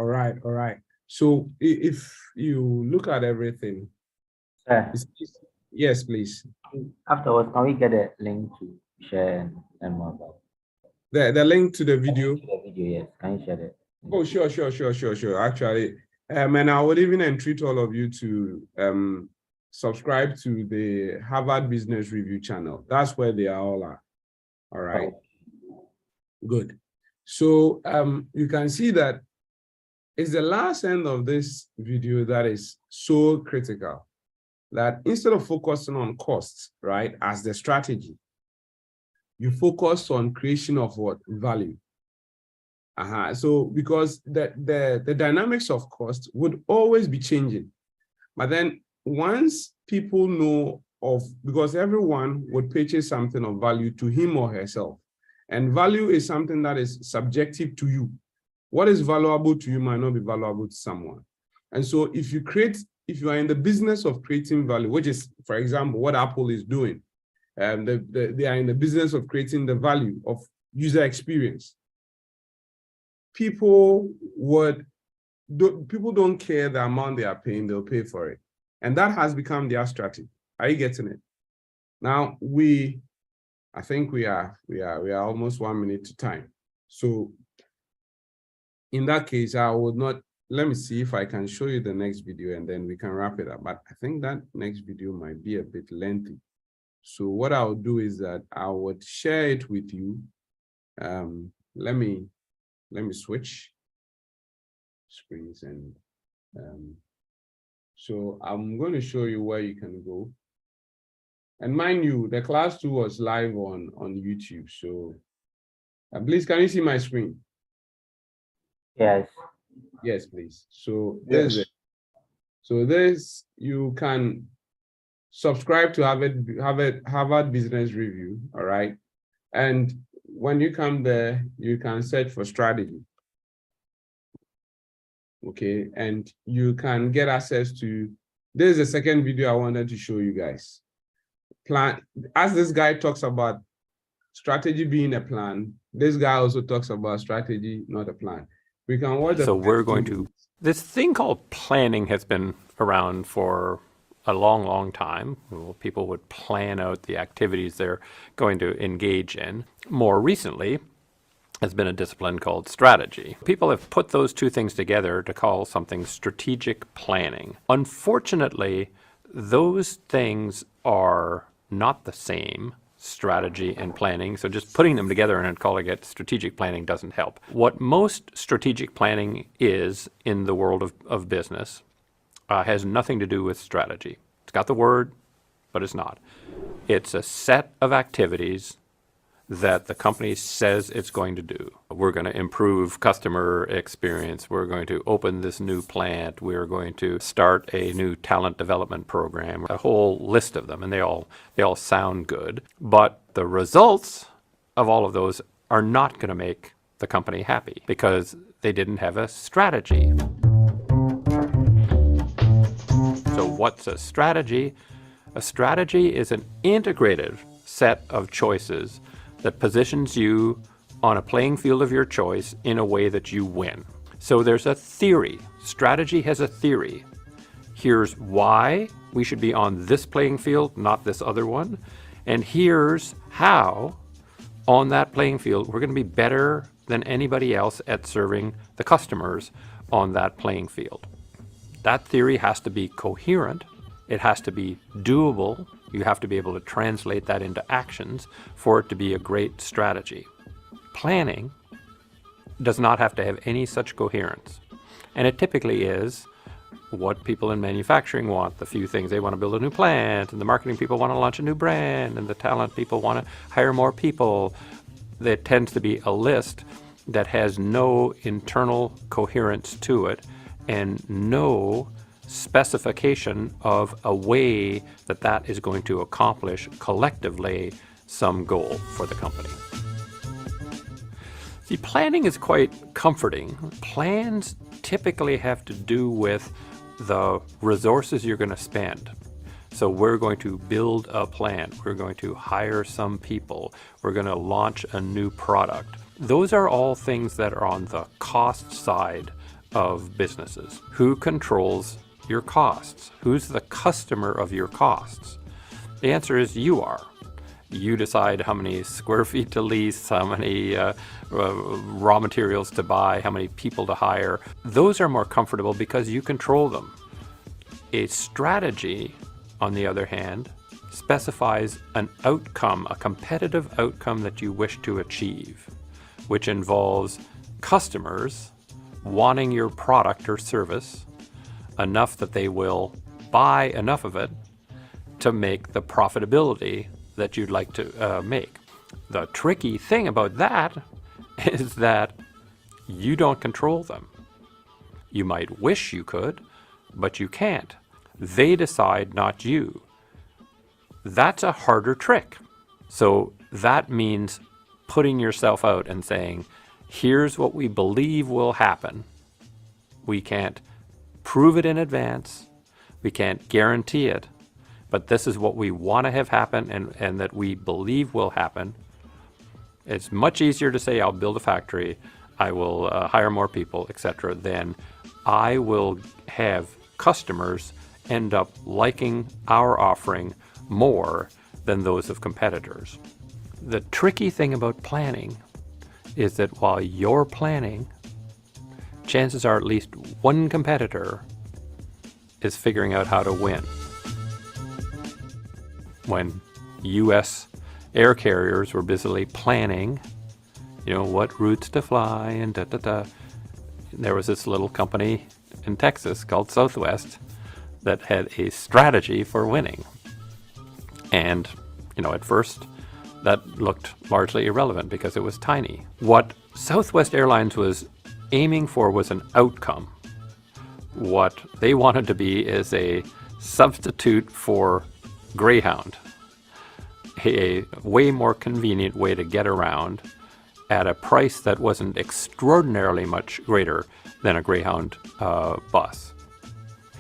All right. So if you look at everything, yes, please. Afterwards, can we get a link to share and more about the link to the video? the video? Yes, can you share it? Oh, sure. Actually, and I would even entreat all of you to subscribe to the Harvard Business Review channel. That's where they are all at. All right. Good. So you can see that it's the last end of this video that is so critical, that instead of focusing on costs, right, as the strategy, you focus on creation of what? Value. So because the dynamics of cost would always be changing. But then once people know because everyone would purchase something of value to him or herself. And value is something that is subjective to you. What is valuable to you might not be valuable to someone. And so if you are in the business of creating value, which is, for example, what Apple is doing, they are in the business of creating the value of user experience. People don't care the amount they are paying, they'll pay for it. And that has become their strategy. Are you getting it? Now I think we are almost 1 minute to time. So in that case, I would not, let me see if I can show you the next video and then we can wrap it up. But I think that next video might be a bit lengthy. So what I'll do is that I would share it with you. Let me switch screens and so I'm going to show you where you can go. And mind you, the class 2 was live on YouTube. So please, can you see my screen? Yes. Yes, please. So there's it. So this, you can subscribe to Harvard Business Review, all right? And when you come there, you can search for strategy. Okay, and you can get access to, this is the second video I wanted to show you guys. Plan, as this guy talks about strategy being a plan, this guy also talks about strategy, not a plan. We can watch the. So we're going to, this thing called planning has been around for a long, long time. People would plan out the activities they're going to engage in. More recently, has been a discipline called strategy. People have put those two things together to call something strategic planning. Unfortunately, those things are not the same, strategy and planning. So just putting them together and calling it strategic planning doesn't help. What most strategic planning is in the world of business has nothing to do with strategy. It's got the word, but it's not. It's a set of activities that the company says it's going to do. We're going to improve customer experience. We're going to open this new plant. We're going to start a new talent development program, a whole list of them, and they all sound good. But the results of all of those are not going to make the company happy because they didn't have a strategy. So what's a strategy? A strategy is an integrated set of choices that positions you on a playing field of your choice in a way that you win. So there's a theory. Strategy has a theory. Here's why we should be on this playing field, not this other one. And here's how, on that playing field, we're going to be better than anybody else at serving the customers on that playing field. That theory has to be coherent. It has to be doable. You have to be able to translate that into actions for it to be a great strategy. Planning does not have to have any such coherence. And it typically is what people in manufacturing want, the few things they want to build a new plant, and the marketing people want to launch a new brand, and the talent people want to hire more people. There tends to be a list that has no internal coherence to it and no specification of a way that is going to accomplish collectively some goal for the company. See, planning is quite comforting. Plans typically have to do with the resources you're going to spend. So we're going to build a plant. We're going to hire some people. We're going to launch a new product. Those are all things that are on the cost side of businesses. Who controls your costs? Who's the customer of your costs? The answer is you are. You decide how many square feet to lease, how many raw materials to buy, how many people to hire. Those are more comfortable because you control them. A strategy, on the other hand, specifies an outcome, a competitive outcome that you wish to achieve, which involves customers wanting your product or service enough that they will buy enough of it to make the profitability that you'd like to make. The tricky thing about that is that You don't control them. You might wish you could, but you can't. They decide, not you. That's a harder trick. So that means putting yourself out and saying, here's what we believe will happen. We can't prove it in advance. We can't guarantee it. But this is what we want to have happen and that we believe will happen. It's much easier to say, I'll build a factory, I will hire more people, etc., than I will have customers end up liking our offering more than those of competitors. The tricky thing about planning is that while you're planning, chances are at least one competitor is figuring out how to win. When U.S. air carriers were busily planning, what routes to fly and there was this little company in Texas called Southwest that had a strategy for winning. And, at first that looked largely irrelevant because it was tiny. What Southwest Airlines was aiming for was an outcome. What they wanted to be is a substitute for Greyhound, a way more convenient way to get around at a price that wasn't extraordinarily much greater than a Greyhound bus.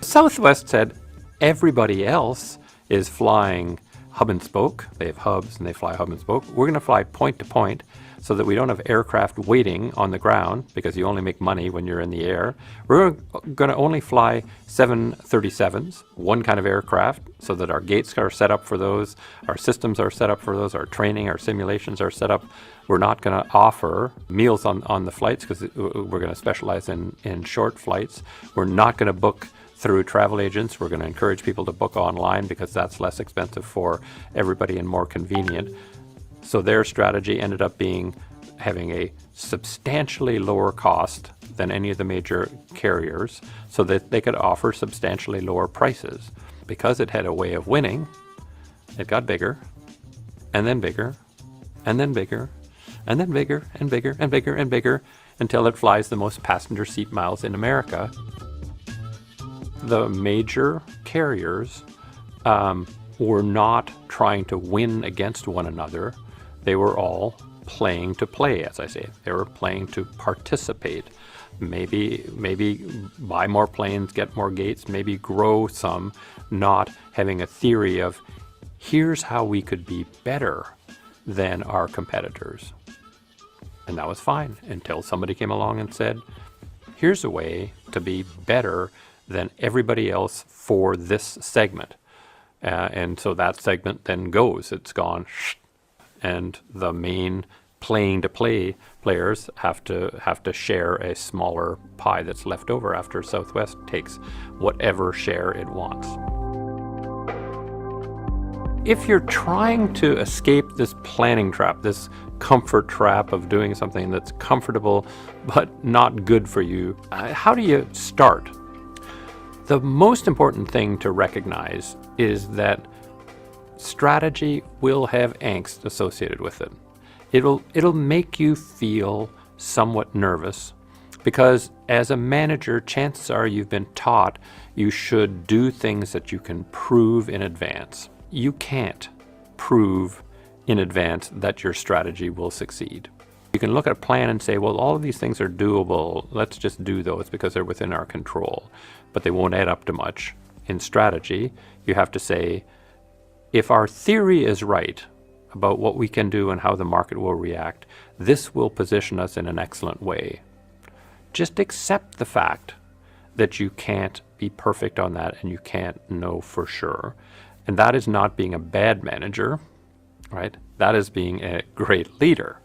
Southwest said everybody else is flying hub and spoke. They have hubs and they fly hub and spoke. We're going to fly point to point so that we don't have aircraft waiting on the ground because you only make money when you're in the air. We're going to only fly 737s, one kind of aircraft, so that our gates are set up for those, our systems are set up for those, our training, our simulations are set up. We're not going to offer meals on the flights because we're going to specialize in short flights. We're not going to book through travel agents. We're going to encourage people to book online because that's less expensive for everybody and more convenient. So their strategy ended up being having a substantially lower cost than any of the major carriers so that they could offer substantially lower prices. Because it had a way of winning, it got bigger, and then bigger, and then bigger, and then bigger, and bigger, and bigger, and bigger, until it flies the most passenger seat miles in America. The major carriers were not trying to win against one another. They were all playing to play, as I say. They were playing to participate. Maybe buy more planes, get more gates, maybe grow some, not having a theory of here's how we could be better than our competitors. And that was fine until somebody came along and said, here's a way to be better than everybody else for this segment. And so that segment then goes. It's gone, and the main playing to play players have to share a smaller pie that's left over after Southwest takes whatever share it wants. If you're trying to escape this planning trap, this comfort trap of doing something that's comfortable but not good for you, how do you start? The most important thing to recognize is that strategy will have angst associated with it. It'll make you feel somewhat nervous because as a manager, chances are you've been taught you should do things that you can prove in advance. You can't prove in advance that your strategy will succeed. You can look at a plan and say, well, all of these things are doable. Let's just do those because they're within our control. But they won't add up to much. In strategy, you have to say, if our theory is right about what we can do and how the market will react, this will position us in an excellent way. Just accept the fact that you can't be perfect on that and you can't know for sure. And that is not being a bad manager, right? That is being a great leader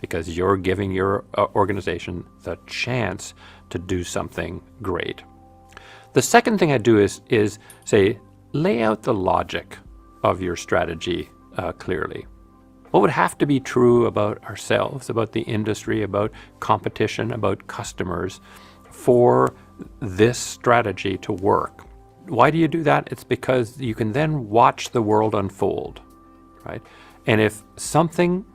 because you're giving your organization the chance to do something great. The second thing I do is say, lay out the logic of your strategy clearly. What would have to be true about ourselves, about the industry, about competition, about customers for this strategy to work? Why do you do that? It's because you can then watch the world unfold, right? And if something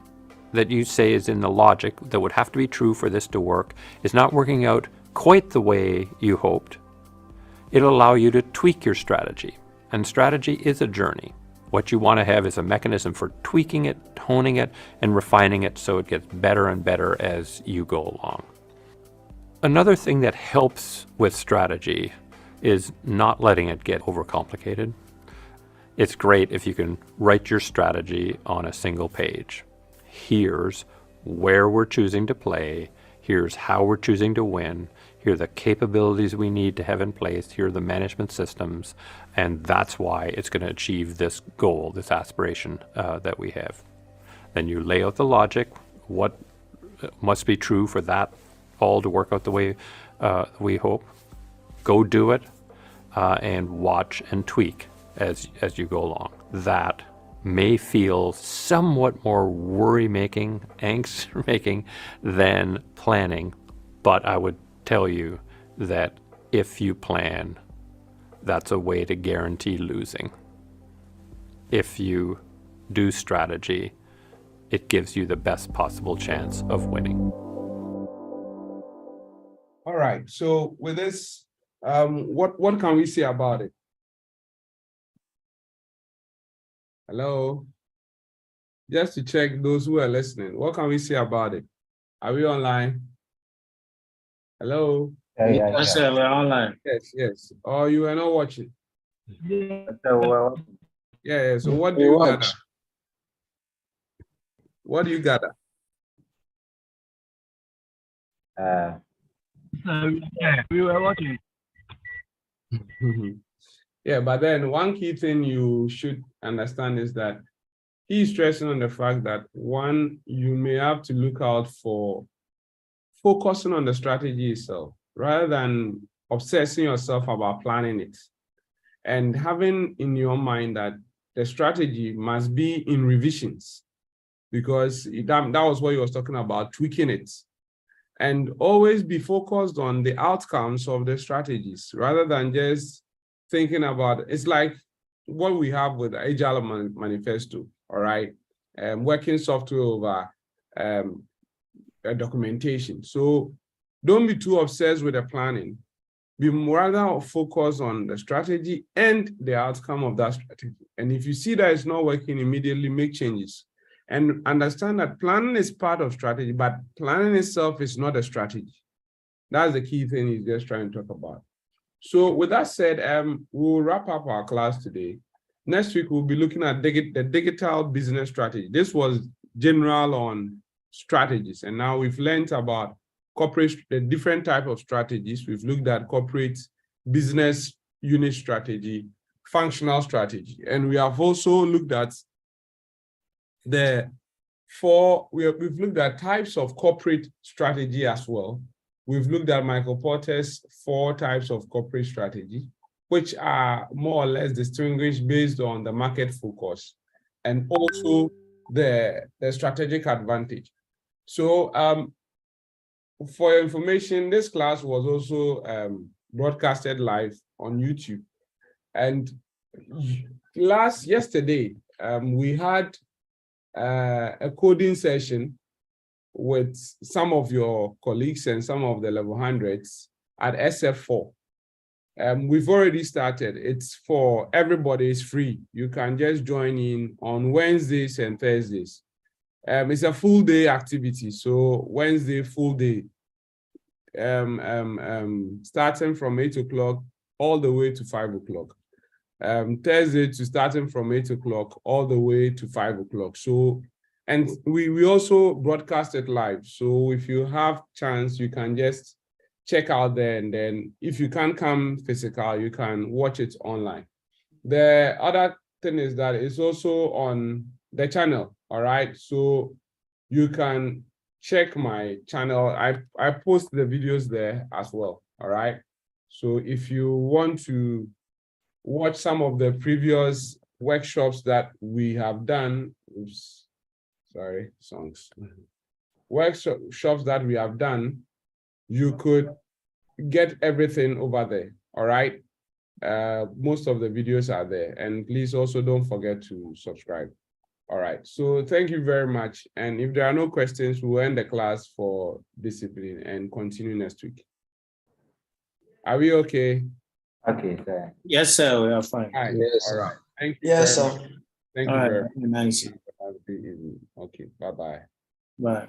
that you say is in the logic that would have to be true for this to work is not working out quite the way you hoped, it'll allow you to tweak your strategy. And strategy is a journey. What you want to have is a mechanism for tweaking it, honing it, and refining it so it gets better and better as you go along. Another thing that helps with strategy is not letting it get overcomplicated. It's great if you can write your strategy on a single page. Here's where we're choosing to play. Here's how we're choosing to win. Here are the capabilities we need to have in place. Here are the management systems. And that's why it's going to achieve this goal, this aspiration that we have. Then you lay out the logic, what must be true for that all to work out the way we hope. Go do it and watch and tweak as you go along. That may feel somewhat more worry-making, angst-making than planning, but I would tell you that if you plan, that's a way to guarantee losing. If you do strategy, it gives you the best possible chance of winning. All right, so with this, what can we say about it? Hello? Just to check those who are listening, what can we say about it? Are we online? Hello? Yes, sir, we're online. Yes. Or you are not watching? Yeah. Yeah, so what do you gather? What do you gather? Yeah, we were watching. Yeah, but then one key thing you should understand is that he's stressing on the fact that one, you may have to look out for focusing on the strategy itself rather than obsessing yourself about planning it, and having in your mind that the strategy must be in revisions, because that was what he was talking about, tweaking it, and always be focused on the outcomes of the strategies rather than just thinking about it's like what we have with the Agile Manifesto, all right, working software over documentation. So don't be too obsessed with the planning. Be rather focused on the strategy and the outcome of that strategy. And if you see that it's not working, immediately make changes. And understand that planning is part of strategy, but planning itself is not a strategy. That's the key thing he's just trying to talk about. So with that said, we'll wrap up our class today. Next week, we'll be looking at the digital business strategy. This was general on strategies. And now we've learned about the different type of strategies. We've looked at corporate business unit strategy, functional strategy. And we have also looked at we've looked at types of corporate strategy as well. We've looked at Michael Porter's 4 types of corporate strategy, which are more or less distinguished based on the market focus and also the strategic advantage. So for your information, this class was also broadcasted live on YouTube. And yesterday, we had a coding session with some of your colleagues and some of the level 100s at SF4. We've already started. It's for everybody, it's free. You can just join in on Wednesdays and Thursdays. It's a full day activity. So Wednesday, full day, starting from 8 o'clock all the way to 5 o'clock. Thursday starting from 8 o'clock all the way to 5 o'clock. So, and we also broadcast it live. So if you have chance, you can just check out there, and then if you can't come physical, you can watch it online. The other thing is that it's also on the channel, all right? So you can check my channel. I post the videos there as well, all right? So if you want to watch some of the previous workshops that we have done, workshops that we have done, you could get everything over there, all right? Most of the videos are there, and please also don't forget to subscribe. All right. So thank you very much. And if there are no questions, we'll end the class for discipline and continue next week. Are we okay? Okay, sir. Yes, sir. We are fine. All right. Yes, All right. Thank you. Yes, very sir. much. Thank All you right. very much. Nice. Have a good evening. Okay. Bye-bye. Bye.